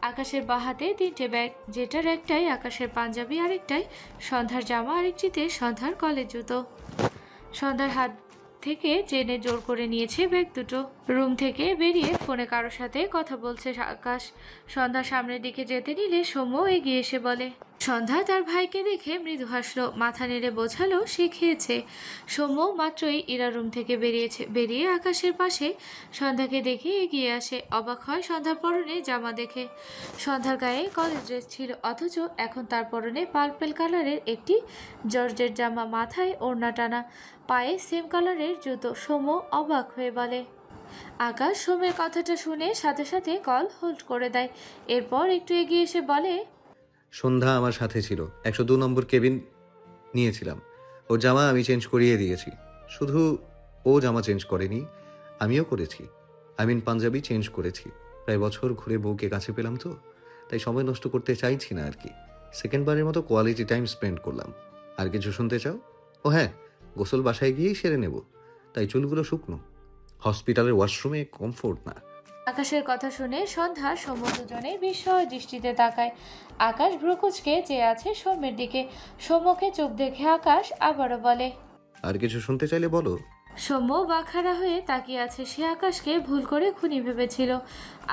আকাশের বাঁ হাতে 3টে ব্যাগ, যেটার একটাই আকাশের পাঞ্জাবি, আরেকটাই সন্ধ্যার জামা, আরেকটিতে সন্ধ্যার কলের জুতো। সন্ধ্যার হাত থেকে টেনে জোর করে নিয়েছে ব্যাগ দুটো। রুম থেকে বেরিয়ে ফোনে কারোর সাথে কথা বলছে আকাশ। সন্ধ্যা সামনের দিকে যেতে নিলে সৌম্য এগিয়ে এসে বলে। সন্ধ্যা তার ভাইকে দেখে মৃদু হাসলো, মাথা নেড়ে বোঝালো সে খেয়েছে। সৌম্য মাত্রই ইরা রুম থেকে বেরিয়ে আকাশের পাশে সন্ধ্যাকে দেখে এগিয়ে আসে। অবাক হয় সন্ধ্যার পরনে জামা দেখে। সন্ধ্যার গায়ে কলেজ ড্রেস ছিল, অথচ এখন তার পরনে পার্পেল কালারের একটি জর্জের জামা, মাথায় ওড়না টানা, পায়ে সেম কালারের জুতো। সৌম্য অবাক হয়ে বলে। আকাশ সৌম্যের কথাটা শুনে সাথে সাথে কল হোল্ড করে দেয়। এরপর একটু এগিয়ে এসে বলে, সন্ধ্যা আমার সাথে ছিল, 102 নম্বর কেবিন নিয়েছিলাম। ওর জামা আমি চেঞ্জ করিয়ে দিয়েছি। শুধু ও জামা চেঞ্জ করেনি, আমিও করেছি। পাঞ্জাবি চেঞ্জ করেছি। প্রায় বছর ঘুরে বউকে কাছে পেলাম তো, তাই সময় নষ্ট করতে চাইছি না আর কি। সেকেন্ডবারের মতো কোয়ালিটি টাইম স্পেন্ড করলাম। আর কিছু শুনতে চাও? ও হ্যাঁ, গোসল বাসায় গিয়েই সেরে নেব, তাই চুলগুলো শুকনো। হসপিটালের ওয়াশরুমে কমফোর্ট না। আকাশের কথা শুনে সন্ধ্যা সৌম্য দুজনে বিস্ময় দৃষ্টিতে তাকায়। আকাশ ভ্রুকুচকে চেয়ে আছে সৌম্যের দিকে। সৌম্যকে চোখ দেখে আকাশ আবারও বলে, আর কিছু শুনতে চাইলে বলো। সৌম্য বাখারা হয়ে তাকিয়ে আছে। সে আকাশকে ভুল করে খুনি ভেবেছিল।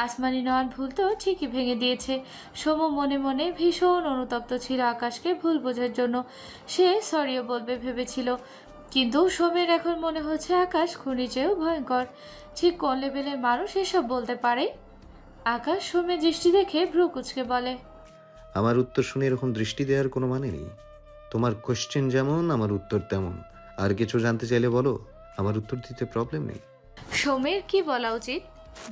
আসমানি নয়ন ভুল তো ঠিকই ভেঙে দিয়েছে। সৌম্য মনে মনে ভীষণ অনুতপ্ত ছিল আকাশকে ভুল বোঝার জন্য। সে সরিও বলবে ভেবেছিল, কিন্তু সৌম্যের এখন মনে হচ্ছে আকাশ খুনি চেয়েও ভয়ঙ্কর। ঠিক কোন লেভেলের মানুষ এসব বলতে পারে? আকাশ সৌম্যের দৃষ্টি দেখে ভ্রু কুচকে বলে, আমার উত্তর শুনে এরকম দৃষ্টি দেওয়ার কোনো মানে নেই। তোমার কোশ্চেন যেমন, আমার উত্তর তেমন। আর কিছু জানতে চাইলে বলো, আমার উত্তর দিতে প্রবলেম নেই। সৌম্যের কি বলা উচিত?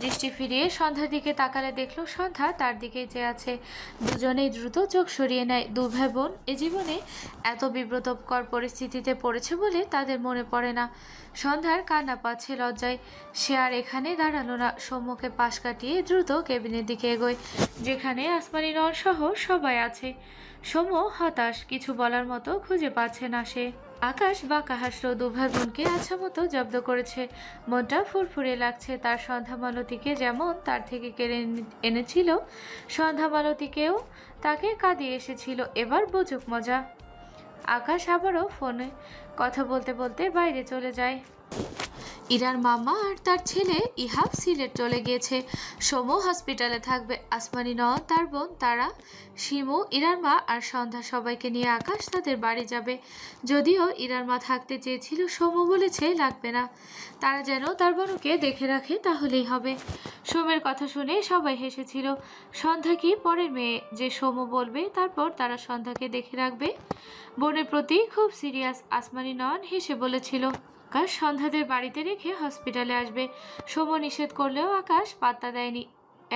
দৃষ্টি ফিরিয়ে সন্ধ্যার দিকে তাকালে দেখলো সন্ধ্যা তার দিকেই চেয়ে আছে। দুজনেই দ্রুত চোখ সরিয়ে নেয়। দু ভাই বোন এ জীবনে এত বিব্রতকর পরিস্থিতিতে পড়েছে বলে তাদের মনে পড়ে না। সন্ধ্যার কান্না পাচ্ছে লজ্জায়। সে আর এখানে দাঁড়ালো না, সৌম্যকে পাশ কাটিয়ে দ্রুত কেবিনের দিকে এগোয়, যেখানে আসমানি নন সহ সবাই আছে। সৌম্য হতাশ, কিছু বলার মতো খুঁজে পাচ্ছে না সে। আকাশ বাঁকা হাসলো। দু ভাই বোনকে আচ্ছা মতো জব্দ করেছে। মনটা ফুরফুরে লাগছে। তার সন্ধ্যা মালতীকে যেমন তার থেকে কেড়ে এনেছিল, সন্ধ্যা মালতীকেও তাকে কাঁদিয়ে এসেছিল। এবার বুঝুক মজা। আকাশ আবারও ফোনে কথা বলতে বলতে বাইরে চলে যায়। ইরার মামা আর তার ছেলে ইহাব সিলেট চলে গিয়েছে। সোমো হসপিটালে থাকবে। আসমানি নয়ন, তার বোন তারা, শিমু, ইরার মা আর সন্ধ্যা সবাইকে নিয়ে আকাশ তাদের বাড়ি যাবে। যদিও ইরার মা থাকতে চেয়েছিল, সোমো বলেছে লাগবে না, তারা যেন তার বোনকে দেখে রাখে তাহলেই হবে। সোমের কথা শুনে সবাই হেসেছিল। সন্ধ্যা কি পরের মেয়ে যে সোমো বলবে তারপর তারা সন্ধ্যাকে দেখে রাখবে? বোনের প্রতি খুব সিরিয়াস। আসমানি নয়ন হেসে বলেছিল আকাশ সন্ধ্যাদের বাড়িতে রেখে হসপিটালে আসবে। সোমো নিষেধ করলেও আকাশ পাত্তা দেয়নি।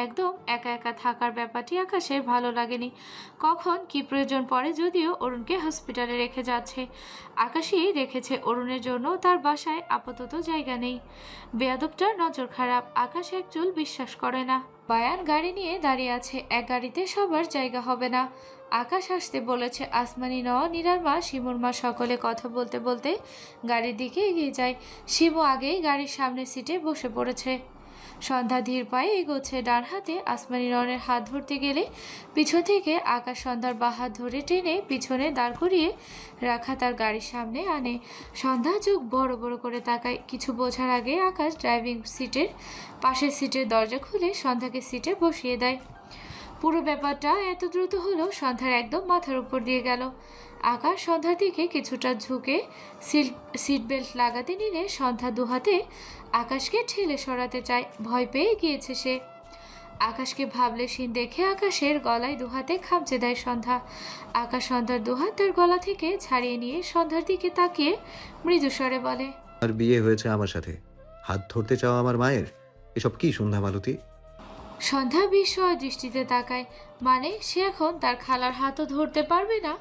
একদম একা একা থাকার ব্যাপারটি আকাশের ভালো লাগেনি। কখন কি প্রয়োজন পড়ে, যদিও অরুণকে হসপিটালে রেখে যাচ্ছে, আকাশই রেখেছে। অরুণের জন্য তার বাসায় আপাতত জায়গা নেই। বেয়াদবটার নজর খারাপ। আকাশ একচুল বিশ্বাস করে না। বায়ান গাড়ি নিয়ে দাঁড়িয়ে আছে। এক গাড়িতে সবার জায়গা হবে না। আকাশ আসতে বলেছে। আসমানি নয়ন, নীরার মা, শিমুর মা সকলে কথা বলতে বলতে গাড়ির দিকে এগিয়ে যায়। শিমু আগেই গাড়ির সামনের সিটে বসে পড়েছে। সন্ধ্যা ধীর পায়ে এগোচ্ছে। ডান হাতে আসমানি নয়নের হাত ধরতে গেলে পিছন থেকে আকাশ সন্ধ্যার বাঁ হাত ধরে টেনে পিছনে দাঁড় করিয়ে রাখা তার গাড়ির সামনে আনে। সন্ধ্যা চোখ বড় বড় করে তাকায়। কিছু বোঝার আগে আকাশ ড্রাইভিং সিটের পাশের সিটের দরজা খুলে সন্ধ্যাকে সিটে বসিয়ে দেয়। পুরো ব্যাপারটা এত দ্রুত হলো সন্ধ্যার একদম মাথার উপর দিয়ে গেল। আকাশ সন্ধ্যার দিকে কিছুটা ঝুঁকে সিট বেল্ট লাগাতে নিলে সন্ধ্যা দুহাতে আকাশকে ঠেলে সরাতে চায়। ভয় পেয়ে গিয়েছে সে। আকাশকে ভাবলেশীন দেখে আকাশের গলায় দুহাতে খামচে দেয় সন্ধ্যা। আকাশ সন্ধ্যার দুহাত তার গলা থেকে ছাড়িয়ে নিয়ে সন্ধ্যার দিকে তাকিয়ে মৃদুস্বরে বলে, আর বিয়ে হয়েছে আমার সাথে, হাত ধরতে চাও আমার মায়ের? এসব কি সন্ধ্যা মালতী? সন্ধ্যা বিস্ময় দৃষ্টিতে তাকায়। মানে সে এখন তার খালার হাতও ধরতে পারবে না?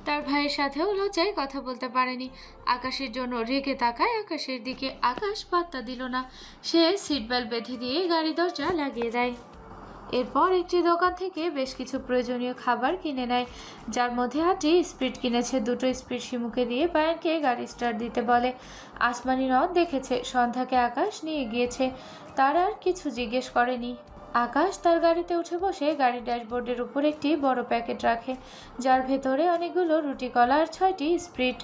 তার ভাইয়ের সাথেও লজ্জায় কথা বলতে পারেনি। আকাশের জন্য রেগে তাকায় আকাশের দিকে। আকাশ পাত্তা দিল না। সে সিট বেল্ট বেঁধে দিয়ে গাড়ি দরজা লাগিয়ে দেয়। এরপর একটি দোকান থেকে বেশ কিছু প্রয়োজনীয় খাবার কিনে নেয়, যার মধ্যে আজই স্পিড কিনেছে। দুটো স্পিড শিমুকে দিয়ে বায়ানকে গাড়ি স্টার্ট দিতে বলে। আসমানি নদ দেখেছে সন্ধ্যাকে আকাশ নিয়ে গিয়েছে, তার আর কিছু জিজ্ঞেস করেনি। আকাশ তার গাড়িতে উঠে বসে গাড়ির ড্যাশবোর্ডের উপর একটি বড় প্যাকেট রাখে, যার ভেতরে অনেকগুলো রুটি কলা আর 6টি স্প্রিট।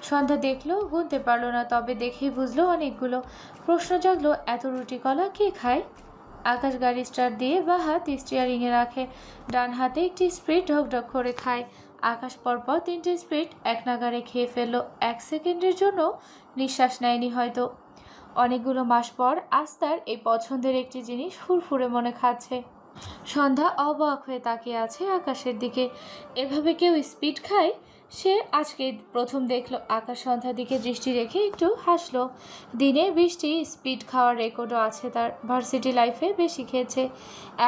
সন্ধ্যা দেখলো, গুনতে পারলো না, তবে দেখেই বুঝলো অনেকগুলো। প্রশ্ন জাগলো, এত রুটি কলা কে খায়? আকাশ গাড়ি স্টার্ট দিয়ে বা হাত স্টিয়ারিংয়ে রাখে, ডান হাতে একটি স্প্রিট ঢকঢক করে খায়। আকাশ পরপর 3টে স্প্রিট এক নাগাড়ে খেয়ে ফেললো। 1 সেকেন্ডের জন্য নিঃশ্বাস নেয়নি হয়তো। অনেকগুলো মাস পর আজ তার এই পছন্দের একটি জিনিস ফুরফুরে মনে খাচ্ছে। সন্ধ্যা অবাক হয়ে তাকিয়ে আছে আকাশের দিকে। এভাবে কেউ স্পিড খায়? সে আজকে প্রথম দেখলো। আকাশ সন্ধ্যার দিকে দৃষ্টি রেখে একটু হাসলো। দিনে 20টি স্পিড খাওয়ার রেকর্ডও আছে তার। ভার্সিটি লাইফে বেশি খেয়েছে,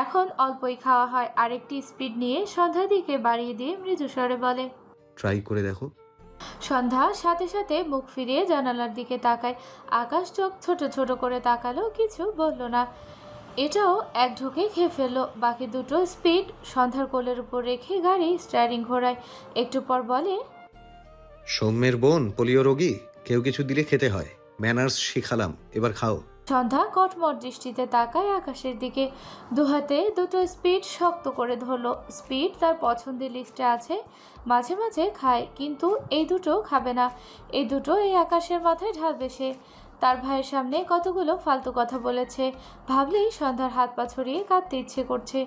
এখন অল্পই খাওয়া হয়। আরেকটি স্পিড নিয়ে সন্ধ্যার দিকে বাড়িয়ে দিয়ে মৃদুস্বরে বলে, ট্রাই করে দেখো। সন্ধ্যা সাথে সাথে মুখ ফিরিয়ে জানালার দিকে তাকায়। আকাশ চোখ ছোট ছোট করে তাকালো, কিছু বলল না। এটাও এক ঢোকে খেয়ে ফেললো। বাকি দুটো স্পিড সন্ধ্যার কোলের উপর রেখে গাড়ি স্টিয়ারিং ঘোরায়। একটু পর বলে, সৌম্যের বোন পোলিও রোগী, কেউ কিছু দিলে খেতে হয়, ম্যানার্স শিখালাম, এবার খাও। সন্ধ্যা কটমট দৃষ্টিতে তাকায় আকাশের দিকে। দুহাতে দুটো স্পিড শক্ত করে ধরলো। স্পিড তার পছন্দের লিস্টে আছে, মাঝে মাঝে খায়, কিন্তু এই দুটো খাবে না। এই দুটো এই আকাশের মাথায় ঢালবে সে। তার ভাইয়ের সামনে কতগুলো ফালতু কথা বলেছে, ভাবলেই সন্ধ্যার হাত পা ছড়িয়ে কাঁদতে ইচ্ছে করছে,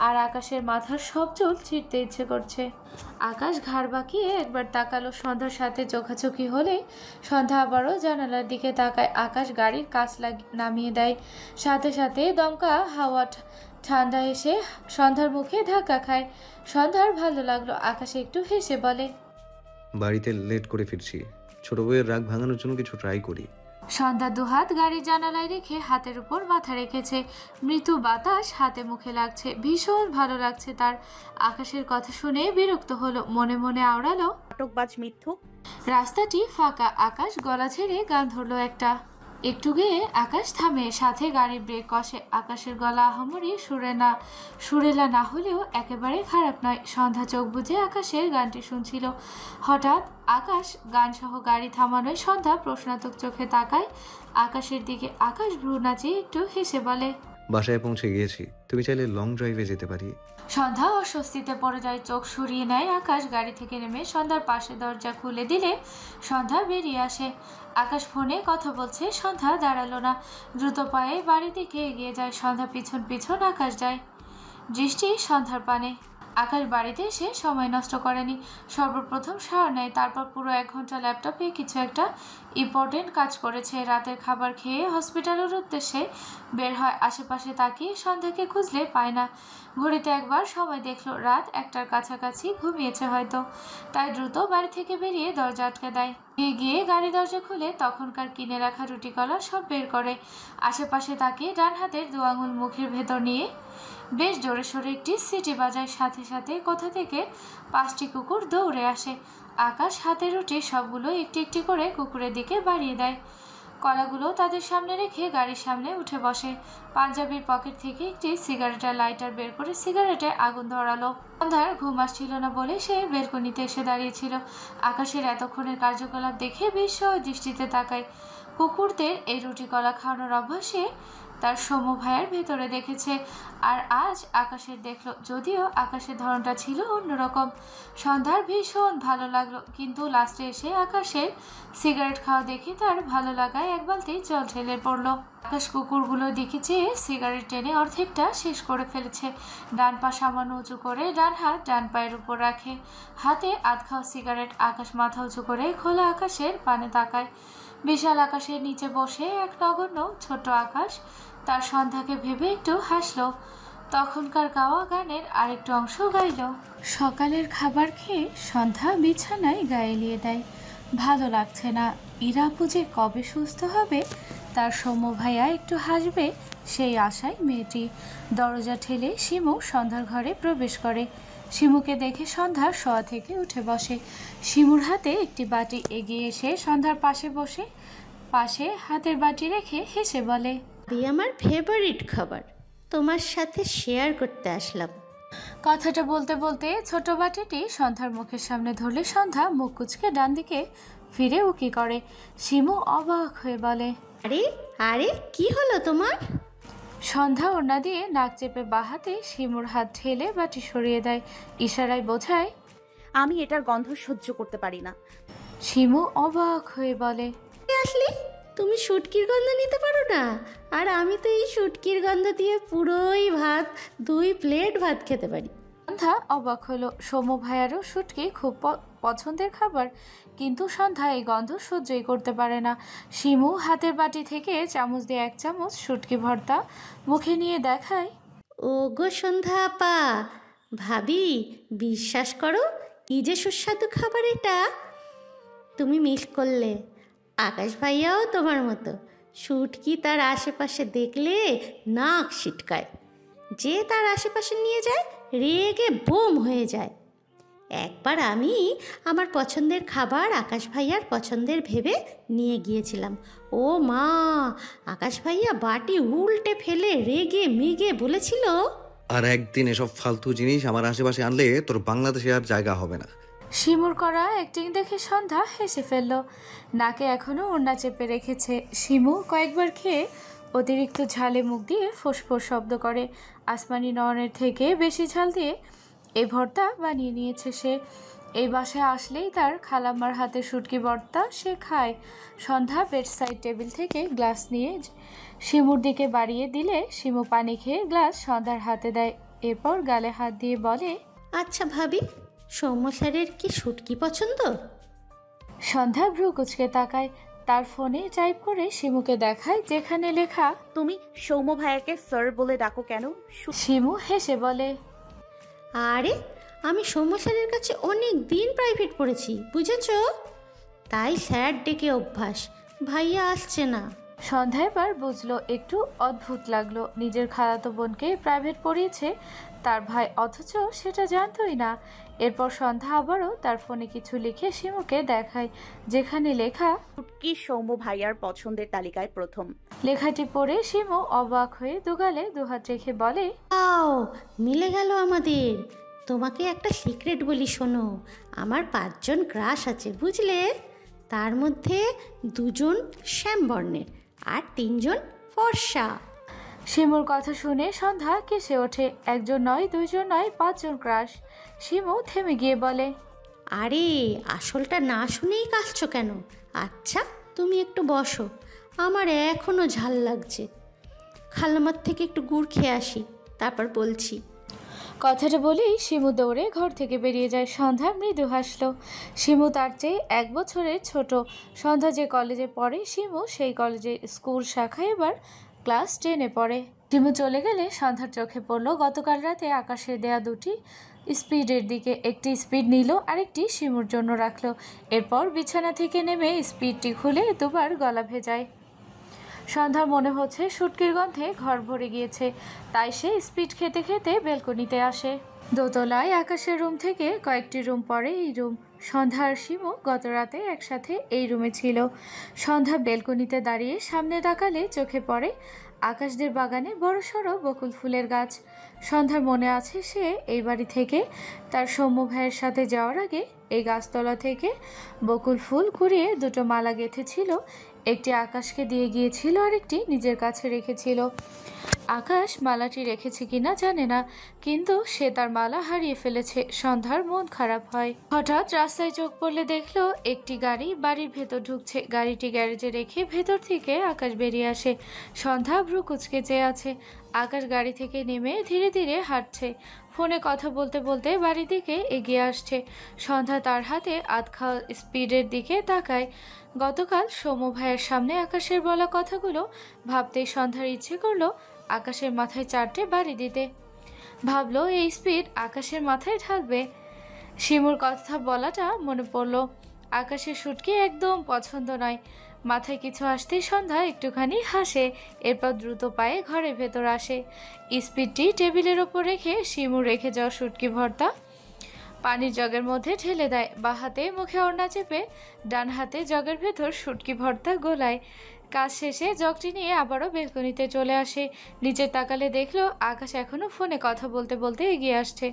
আর আকাশের মাথার সব চুল ছিঁড়তে ইচ্ছে করছে। আকাশ ঘাড় বাঁকিয়ে একবার তাকালো। সন্ধ্যার সাথে চোখাচোখি হলে সন্ধ্যা আবারও জানালার দিকে তাকায়। আকাশ গাড়ির কাঁচ নামিয়ে দেয়, সাথে সাথে দমকা হাওয়া ঠান্ডা এসে সন্ধ্যার মুখে ধাক্কা খায়। সন্ধ্যার ভালো লাগলো। আকাশে একটু হেসে বলে, বাড়িতে লেট করে ফিরছি, ছোট বউয়ের রাগ ভাঙানোর জন্য কিছু ট্রাই করি। সন্ধ্যা দুহাত গাড়ির জানালায় রেখে হাতের উপর মাথা রেখেছে। মৃদু বাতাস হাতে মুখে লাগছে, ভীষণ ভালো লাগছে তার। আকাশের কথা শুনে বিরক্ত হলো, মনে মনে আওড়ালো, নাটকবাজ মিথ্যুক। রাস্তাটি ফাঁকা। আকাশ গলা ছেড়ে গান ধরলো একটা। একটু গিয়ে আকাশ থামে, সাথে গাড়ি ব্রেক কষে। আকাশের গলা আহামরি সুরেলা না হলেও একেবারে খারাপ নয়। সন্ধ্যা চোখ বুজে আকাশের গানটি শুনছিল। হঠাৎ আকাশ গান সহ গাড়ি থামানোয় সন্ধ্যা প্রশ্নাত্মক চোখে তাকায় আকাশের দিকে। আকাশ ভ্রু নাচিয়ে একটু হেসে বলে, বাসায় পৌঁছে গিয়েছি, তুমি চাইলে লং ড্রাইভে যেতে পারি। সন্ধ্যা অস্বস্তিতে পড়ে যায়, চোখ সরিয়ে নেয়। আকাশ গাড়ি থেকে নেমে সন্ধ্যার পাশে দরজা খুলে দিলে সন্ধ্যা বেরিয়ে আসে। আকাশ ফোনে কথা বলছে। সন্ধ্যা দাঁড়ালো না, দ্রুত পায়ে বাড়ি দিকে এগিয়ে যায়। সন্ধ্যা পিছন পিছন আকাশ যায়, দৃষ্টি সন্ধ্যার পানে। আকাশ বাড়িতে এসে সময় নষ্ট করেনি, সর্বপ্রথম শাওয়ার নেয়, তারপর পুরো 1 ঘন্টা ল্যাপটপে কিছু একটা ইম্পর্টেন্ট কাজ করেছে। রাতের খাবার খেয়ে হসপিটালের উদ্দেশ্যে বের হয়। আশেপাশে তাকিয়ে সন্ধ্যাকে খুঁজলে পায় না। ঘড়িতে একবার সময় দেখলো, রাত 1টার কাছাকাছি, ঘুমিয়েছে হয়তো। তাই দ্রুত বাড়ি থেকে বেরিয়ে দরজা আটকে দেয়। গিয়ে গাড়ি দরজা খুলে তখনকার কিনে রাখা রুটি কলা সব বের করে। আশেপাশে তাকিয়ে ডান হাতের 2 আঙুল মুখের ভেতর নিয়ে বেশ জোরে সোরে একটি সিটি বাজায়। সাথে সাথে কোথা থেকে 5টি কুকুর দৌড়ে আসে। আকাশ হাতের রুটি সবগুলো একটি একটি করে কুকুরের দিকে বাড়িয়ে দেয়। কলাগুলো তাদের সামনে রেখে গাড়ির সামনে উঠে বসে। পাঞ্জাবির পকেট থেকে একটি সিগারেটের লাইটার বের করে সিগারেটে আগুন ধরালো। সন্ধ্যার ঘুম আসছিল না বলে সে বেলকনিতে এসে দাঁড়িয়েছিল। আকাশের এতক্ষণের কার্যকলাপ দেখে বিস্ময় দৃষ্টিতে তাকায়। কুকুরদের এই রুটি কলা খাওয়ানোর অভ্যাসে তার সৌম্য ভাইয়ের ভেতরে দেখেছে, আর আজ আকাশের দেখলো। যদিও আকাশের ধরনটা ছিল অন্যরকম। সন্ধ্যার ভীষণ ভালো লাগলো, কিন্তু লাস্টে এসে আকাশের সিগারেট খাওয়া দেখে তার ভালো লাগায় এক বালতি জল ঢেলে পড়লো। আকাশ কুকুরগুলোর দিকে চেয়ে সিগারেট টেনে অর্ধেকটা শেষ করে ফেলেছে। ডান পা সামান্য উঁচু করে ডান হাত ডান পায়ের উপর রাখে, হাতে আধ খাওয়া সিগারেট। আকাশ মাথা উঁচু করে খোলা আকাশের পানে তাকায়। বিশাল আকাশের নিচে বসে এক নগণ্য ছোট্ট আকাশ তার সন্ধ্যাকে ভেবে একটু হাসলো। তখনকার গাওয়া গানের আরেকটু অংশ গাইল। সকালের খাবার খেয়ে সন্ধ্যা বিছানায় গায়ে এলিয়ে দেয়। ভালো লাগছে না। ইরা আপু যে কবে সুস্থ হবে, তার সৌম্য ভাইয়া একটু হাসবে সেই আশায় মেয়েটি। দরজা ঠেলে শিমু সন্ধ্যার ঘরে প্রবেশ করে। শিমুকে দেখে সন্ধ্যা শোয়া থেকে উঠে বসে। শিমুর হাতে একটি বাটি এগিয়ে এসে সন্ধ্যার পাশে বসে পাশে হাতের বাটি রেখে হেসে বলে, আমার ফেভারিট খাবার, তোমার সাথে শেয়ার করতে আসলাম। কথাটা বলতে বলতে ছোট বাটিটি সন্ধ্যার মুখের সামনে ধরলে সন্ধ্যা মুখ কুচকে ডান দিকে ফিরে উকি করে। শিমু অবাক হয়ে বলে, আরে আরে কি হলো তোমার? সন্ধ্যা ওড়না দিয়ে নাক চেপে বাহাতে শিমুর হাত ঠেলে বাটি সরিয়ে দেয়, ইশারায় বোঝায় আমি এটার গন্ধ সহ্য করতে পারি না। শিমু অবাক হয়ে বলে, আসলে তুমি শুটকির গন্ধ নিতে পারো না? আর আমি তো এই শুটকির গন্ধ দিয়ে পুরোই ভাত, 2 প্লেট ভাত খেতে পারি। সন্ধ্যা অবাক হলো। সৌম্য ভাইয়ারও শুটকি খুব পছন্দের খাবার, কিন্তু সন্ধ্যা এই গন্ধ সহ্যই করতে পারে না। শিমু হাতের বাটি থেকে চামচ দিয়ে 1 চামচ শুটকি ভর্তা মুখে নিয়ে দেখায়, ও গো সন্ধ্যা আপা, ভাবি বিশ্বাস করো কি যে সুস্বাদু খাবার এটা। তুমি মিস করলে। আকাশ ভাইয়াও তোমার মতো শুটকি তার আশেপাশে দেখলে নাক ছিটকায়, যে তার আশেপাশে নিয়ে যায় রেগে বোম হয়ে যায়। একবার আমি আমার পছন্দের খাবার আকাশ ভাইয়ার পছন্দের ভেবে নিয়ে গিয়েছিলাম। ও মা, আকাশ ভাইয়া বাটি উল্টে ফেলে রেগে মেগে বলেছিল, আর একদিন এসব ফালতু জিনিস আমার আশেপাশে আনলে তোর বাংলাদেশে আর জায়গা হবে না। শিমুর করা অ্যাক্টিং দেখে সন্ধ্যা হেসে ফেলল। নাকে এখনো ওড়না চেপে রেখেছে। শিমু কয়েকবার খেয়ে অতিরিক্ত ঝালে মুখ দিয়ে ফোঁস-ফোঁস শব্দ করে। আসমানি নয়নের থেকে বেশি ঝাল দিয়ে এই ভর্তা বানিয়ে নিয়েছে সে। এই বাসায় আসলেই তার খালাম্মার হাতে শুটকি ভর্তা সে খায়। সন্ধ্যা বেডসাইড টেবিল থেকে গ্লাস নিয়ে শিমুর দিকে বাড়িয়ে দিলে শিমু পানি খেয়ে গ্লাস সন্ধ্যার হাতে দেয়। এরপর গালে হাত দিয়ে বলে, আচ্ছা ভাবি, সৌম্য স্যারের কি শুটকি পছন্দ? সন্ধ্যা ভ্রু কুচকে তাকায়। তার ফোনে টাইপ করে শিমুকে দেখায় যেখানে লেখা, তুমি সৌম্য ভাইয়াকে স্যার বলে ডাকো কেন? শিমু হেসে বলে, আরে আমি সৌম্য স্যারের কাছে অনেক দিন প্রাইভেট পড়েছি, বুঝেছো? তাই স্যার ডেকে অভ্যাস। ভাইয়া আসছে না। সন্ধ্যা এবার বুঝলো, একটু অদ্ভুত লাগলো। নিজের খালাতো বোনকে প্রাইভেট পড়িয়েছে তার ভাই, অথচ সেটা জানতোই না। এরপর সন্ধ্যা আবারও তার ফোনে কিছু লিখে শিমুকে দেখায়, যেখানে লেখা, শুটকি সৌম্য ভাইয়ার পছন্দের তালিকায় প্রথম। লেখাটি পড়ে শিমু অবাক হয়ে দুগালে দুহাত রেখে বলে, আও, মিলে গেল আমাদের। তোমাকে একটা সিক্রেট বলি, শোনো। আমার 5 জন ক্রাশ আছে, বুঝলে? তার মধ্যে 2 জন শ্যামবর্ণের আর 3 জন ফর্সা। শিমুর কথা শুনে সন্ধ্যা কেসে ওঠে। 1 জন নয়, 2 জন নয়, 5 জন ক্রাশ। শিমু থেমে গিয়ে বলে, আরে আসলটা না শুনেই কাঁদছো কেন? আচ্ছা তুমি একটু বসো, আমার এখনও ঝাল লাগছে। খালামার থেকে একটু গুড় খেয়ে আসি, তারপর বলছি। কথাটা বলেই শিমু দৌড়ে ঘর থেকে বেরিয়ে যায়। সন্ধ্যা মৃদু হাসলো। শিমু তার চেয়ে 1 বছরের ছোট। সন্ধ্যা যে কলেজে পড়ে, শিমু সেই কলেজে স্কুল শাখায় এবার ক্লাস 10-এ পড়ে। শিমু চলে গেলে সন্ধ্যার চোখে পড়ল গতকাল রাতে আকাশের দেয়া 2টি স্পিডের দিকে। একটি স্পিড নিল, আরেকটি শিমুর জন্য রাখলো। এরপর বিছানা থেকে নেমে স্পিডটি খুলে 2বার গলা ভেজায়। সন্ধ্যার মনে হচ্ছে শুটকির গন্ধে ঘর ভরে গিয়েছে, তাই সে স্পিড খেতে খেতে বেলকনিতে আসে। দোতলায় আকাশের রুম থেকে কয়েকটি রুম পরে এই রুম। সন্ধ্যা আর শিমু গত রাতে একসাথে এই রুমে ছিল। সন্ধ্যা বেলকনিতে দাঁড়িয়ে সামনে তাকালে চোখে পড়ে আকাশদের বাগানে বড়সড় বকুল ফুলের গাছ। সন্ধ্যার মনে আছে সে এই বাড়ি থেকে তার সৌম্য ভাইয়ের সাথে যাওয়ার আগে এই গাছতলা থেকে বকুল ফুল কুড়িয়ে 2টো মালা গেঁথেছিল। একটি আকাশকে দিয়ে গিয়েছিল, আর একটি নিজের কাছে রেখেছিল। আকাশ মালাটি রেখেছে কিনা জানে না, কিন্তু সে তার মালা হারিয়ে ফেলেছে। সন্ধ্যার মন খারাপ হয়। হঠাৎ রাস্তায় চোখ পড়লে দেখলো একটি গাড়ি বাড়ির ভেতর ঢুকছে। গাড়িটি গ্যারেজে রেখে ভেতর থেকে আকাশ বেরিয়ে আসে। সন্ধ্যা ভ্রু কুচকে চেয়ে আছে। আকাশ গাড়ি থেকে নেমে ধীরে ধীরে হাঁটছে। ফোনে কথা বলতে বলতে বাড়ির দিকে এগিয়ে আসছে। সন্ধ্যা তার হাতে আধখা স্পিডের দিকে তাকায়। গতকাল সৌম্য ভাইয়ের সামনে আকাশের বলা কথাগুলো ভাবতেই সন্ধ্যার ইচ্ছে করলো আকাশের মাথায় 4টে বাড়ি দিতে। ভাবলো এই স্পিড আকাশের মাথায় ঢালবে। শিমুর কথা বলাটা মনে পড়লো। আকাশের শুটকি একদম পছন্দ নয়। মাথায় কিছু আসতেই সন্ধ্যা একটুখানি হাসে, এরপর দ্রুত পায়ে ঘরের ভেতর আসে। স্পিডটি টেবিলের ওপর রেখে শিমু রেখে যাওয়া শুটকি ভর্তা পানির জগের মধ্যে ঢেলে দেয়। বাঁ হাতে মুখে ওড়না চেপে ডান হাতে জগের ভেতর শুটকি ভর্তা গোলায়। কাজ শেষে জগটি নিয়ে আবারও বেলকনিতে চলে আসে। নিচে তাকালে দেখলো আকাশ এখনো ফোনে কথা বলতে বলতে এগিয়ে আসছে।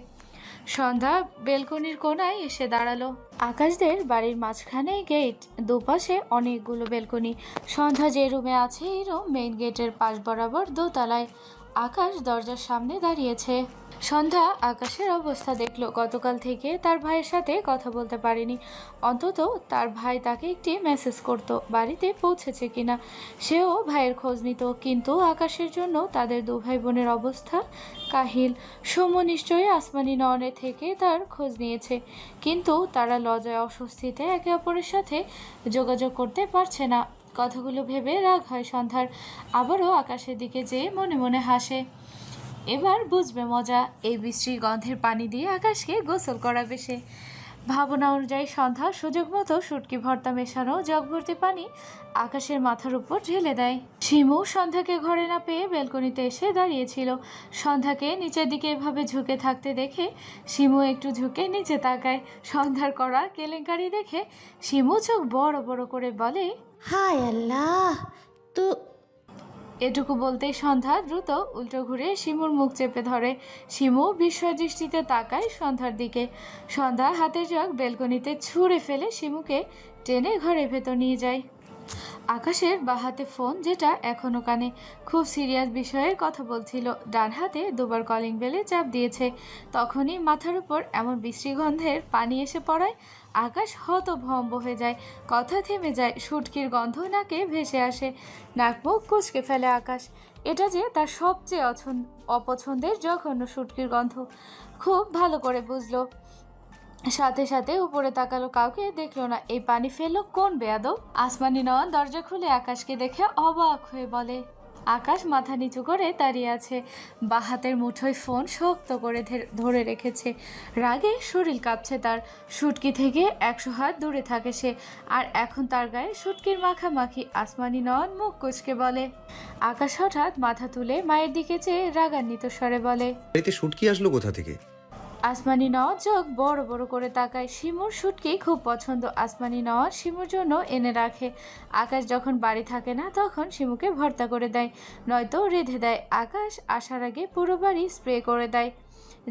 সন্ধ্যা বেলকনির কোনায় এসে দাঁড়ালো। আকাশদের বাড়ির মাঝখানে গেট, দুপাশে অনেকগুলো বেলকনি। সন্ধ্যা যে রুমে আছে এই রুম মেইন গেটের পাশ বরাবর দোতলায়। আকাশ দরজার সামনে দাঁড়িয়েছে। সন্ধ্যা আকাশের অবস্থা দেখলো। গতকাল থেকে তার ভাইয়ের সাথে কথা বলতে পারেনি। অন্তত তার ভাই তাকে একটি মেসেজ করত বাড়িতে পৌঁছেছে কিনা। সেও ভাইয়ের খোঁজ নিত, কিন্তু আকাশের জন্য তাদের দু ভাই বোনের অবস্থা কাহিল। সৌম্য নিশ্চয়ই আসমানি নয়নের থেকে তার খোঁজ নিয়েছে, কিন্তু তারা লজ্জায় অস্বস্তিতে একে অপরের সাথে যোগাযোগ করতে পারছে না। কথাগুলো ভেবে রাগ হয় সন্ধ্যার। আবারও আকাশের দিকে যেয়ে মনে মনে হাসে। এবার বুঝবে মজা। এই বিশ্রী গন্ধের পানি দিয়ে আকাশকে গোসল করাবে সে। ভাবনা অনুযায়ী সন্ধ্যা সুযোগ মতো শুটকি ভর্তা মেশানো জগ ভর্তি পানি আকাশের মাথার উপর ঢেলে দেয়। শিমু সন্ধ্যাকে ঘরে না পেয়ে বেলকনিতে এসে দাঁড়িয়েছিল। সন্ধ্যাকে নিচের দিকে এভাবে ঝুঁকে থাকতে দেখে শিমু একটু ঝুঁকে নিচে তাকায়। সন্ধ্যার করা কেলেঙ্কারি দেখে শিমু চোখ বড় বড় করে বলে, হায় আল্লাহ, তো এটুকু বলতেই সন্ধ্যা দ্রুত উল্টো ঘুরে শিমুর মুখ চেপে ধরে। শিমু বিস্ময় দৃষ্টিতে তাকায় সন্ধ্যার দিকে। সন্ধ্যা হাতের জগ বেলকনিতে ছুঁড়ে ফেলে শিমুকে টেনে ঘরের ভেতর নিয়ে যায়। আকাশের বাঁ হাতে ফোন, যেটা এখনো কানে, খুব সিরিয়াস বিষয়ে কথা বলছিল। ডান হাতে দুবার কলিং বেলে চাপ দিয়েছে। তখনই মাথার উপর এমন বিশ্রী গন্ধের পানি এসে পড়ায় আকাশ হতভম্ব হয়ে যায়। কথা থেমে যায়। শুটকির গন্ধ নাকে ভেসে আসে। নাক মুখ কুঁচকে ফেলে আকাশ। এটা যে তার সবচেয়ে অপছন্দের জঘন্য শুটকির গন্ধ খুব ভালো করে বুঝলো। সাথে সাথে উপরে তাকালো, কাউকে দেখলো না। এই পানি ফেললো কোন বেয়াদব? আসমানি নয়ন দরজা খুলে আকাশকে দেখে অবাক হয়ে বলে। আকাশ মাথা নিচু করে দাঁড়িয়ে আছে। বাঁ হাতের মুঠোয় ফোন শক্ত করে ধরে রেখেছে। রাগে শরীর কাঁপছে তার। শুটকি থেকে 100 হাত দূরে থাকে সে, আর এখন তার গায়ে শুটকির মাখামাখি। আসমানি নয়ন মুখ কুঁচকে বলে। আকাশ হঠাৎ মাথা তুলে মায়ের দিকে চেয়ে রাগান্বিত স্বরে বলে, বাড়িতে শুটকি আসলো কোথা থেকে? আসমানি নওয়াজ চোখ বড় বড় করে তাকায়। শিমুর শুটকি খুব পছন্দ। আসমানি নওয়াজ শিমুর জন্য এনে রাখে। আকাশ যখন বাড়ি থাকে না তখন শিমুকে ভর্তা করে দেয়, নয়তো রেঁধে দেয়। আকাশ আসার আগে পুরো বাড়ি স্প্রে করে দেয়।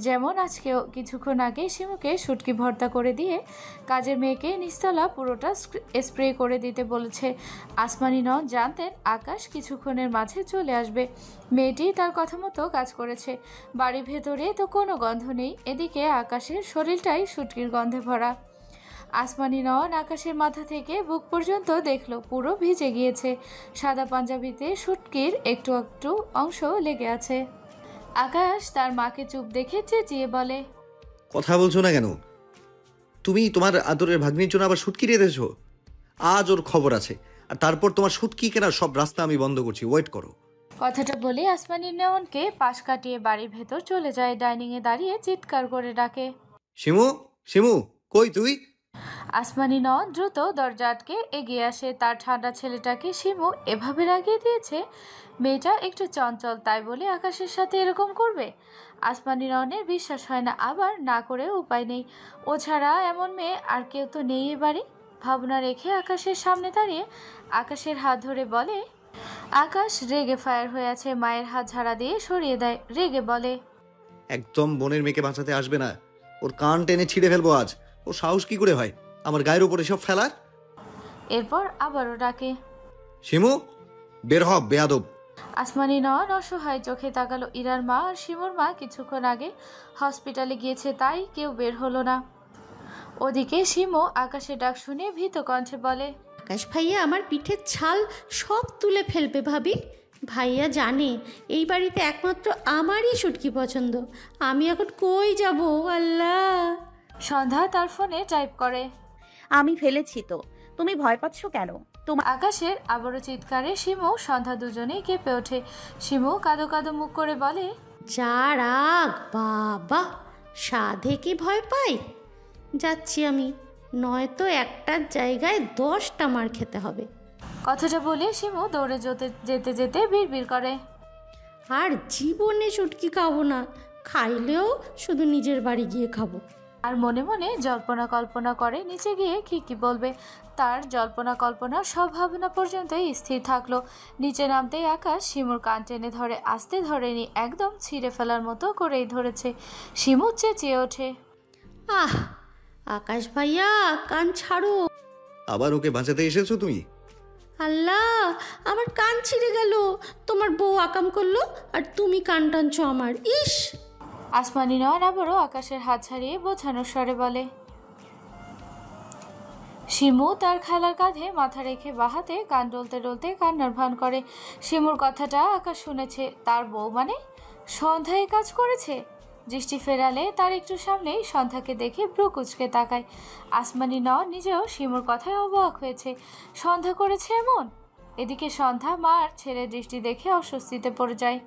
যেমন আজকেও কিছুক্ষণ আগে শিমুকে শুটকি ভর্তা করে দিয়ে কাজের মেয়েকে নিচতলা পুরোটা স্প্রে করে দিতে বলেছে। আসমানি নওয়াজ জানতেন আকাশ কিছুক্ষণের মাঝে চলে আসবে। মেয়েটি তার কথা মতো কাজ করেছে। বাড়ির ভেতরে তো কোনো গন্ধ নেই, এদিকে আকাশের শরীরটাই শুটকির গন্ধে ভরা। আসমানি নয়ন আকাশের মাথা থেকে বুক পর্যন্ত দেখলো পুরো ভিজে গিয়েছে। সাদা পাঞ্জাবিতে শুটকির একটু একটু অংশ লেগে আছে। আকাশ তার মাকে চুপ দেখে চেঁচিয়ে বলে, কথা বলছো না কেন? তুমি তোমার আদরের ভাগ্নির জন্য আবার শুটকি রেঁধেছো? আজ ওর খবর আছে, আর তারপর তোমার শুটকি কেনার সব রাস্তা আমি বন্ধ করছি, ওয়েট করো। কথাটা বলে আসমানি নয়নকে পাশ কাটিয়ে বাড়ির ভেতর চলে যায়। ডাইনিংয়ে দাঁড়িয়ে চিৎকার করে ডাকে, শিমু, শিমু, কই তুই? আসমানি নয়ন দ্রুত দরজা আটকে এগিয়ে আসে। তার ঠান্ডা ছেলেটাকে শিমু এভাবে রাগিয়ে দিয়েছে। মেয়েটা একটু চঞ্চল, তাই বলে আকাশের সাথে এরকম করবে? আসমানি নয়নের বিশ্বাস হয় না, আবার না করেও উপায় নেই। ও ছাড়া এমন মেয়ে আর কেউ তো নেই এ বাড়ি। ভাবনা রেখে আকাশের সামনে দাঁড়িয়ে আকাশের হাত ধরে বলে। আকাশ রেগে ফায়ার হয়ে আছে। মায়ের হাত ঝাড়া দিয়ে সরিয়ে দেয়। রেগে বলে, একদম বোনের মেয়েকে বাঁচাতে আসবে না, ওর কান টেনে ছিঁড়ে ফেলবো আজ। ও সাহস কি করে হয় আমার গায়ের উপরে সব ফেলার? এরপর আবারও ডাকে, শিমু, বের হ বেয়াদব। আসমানি নয়ন অসহায় চোখে তাকালো। ইরার মা আর শিমুর মা কিছুক্ষণ আগে হসপিটালে গিয়েছে, তাই কেউ বের হলো না। ওদিকে শিমু আকাশের ডাক শুনে ভীত কণ্ঠে বলে, আকাশ ভাইয়া আমার পিঠের ছাল সব তুলে ফেলবে ভাবি। ভাইয়া জানে এই বাড়িতে একমাত্র আমারই শুটকি পছন্দ। আমি এখন কই যাব আল্লাহ। সন্ধ্যা তার ফোনে টাইপ করে, আমি ফেলেছি তো, তুমি ভয় পাচ্ছ কেন? আকাশের আবারও চিৎকারে শিমু সন্ধ্যা দুজনেই কেঁপে ওঠে। শিমু কাঁদো কাঁদো মুখ করে বলে, যা রাগ বাবা, সাধে কি ভয় পাই। যাচ্ছি আমি, নয়তো একটার জায়গায় 10টা মার খেতে হবে। কথাটা বলে শিমু দৌড়ে যেতে যেতে যেতে বিড়বিড় করে। আর জীবনে চুটকি খাবো না, খাইলেও শুধু নিজের বাড়ি গিয়ে খাবো। আর মনে মনে জল্পনা কল্পনা করে নিচে গিয়ে কি বলবে। তার জল্পনা কল্পনা সব ভাবনা পর্যন্তই স্থির থাকলো। নিচে নামতেই আকাশ শিমুর কান টেনে ধরে, আস্তে ধরেনি, একদম ছিঁড়ে ফেলার মতো করেই ধরেছে। শিমু চেঁচিয়ে ওঠে, আহ আকাশ ভাইয়া, কান ছাড়ো। আবার ওকে বাঁচাতে এসেছো তুমি? আল্লাহ, আমার কান ছিঁড়ে গেল। তোমার বউ আকাম করলো আর তুমি কান টানছো আমার। ইস! আসমানি নয়ন আবারও আকাশের হাত ছাড়িয়ে বোঝানোর স্বরে বলে। শিমু তার খালার কাঁধে মাথা রেখে বাহাতে কান ডলতে ডলতে কান্নার ভান করে। শিমুর কথাটা আকাশ শুনেছে, তার বউ মানে সন্ধ্যায় কাজ করেছে। দৃষ্টি ফেরালে তার একটু সামনেই সন্ধ্যাকে দেখে ভ্রু কুচকে তাকায়। আসমানি নয়ন নিজেও শিমুর কথায় অবাক হয়েছে, সন্ধ্যা করেছে এমন। এদিকে সন্ধ্যা মার ছেড়ে দৃষ্টি দেখে অস্বস্তিতে পড়ে যায়।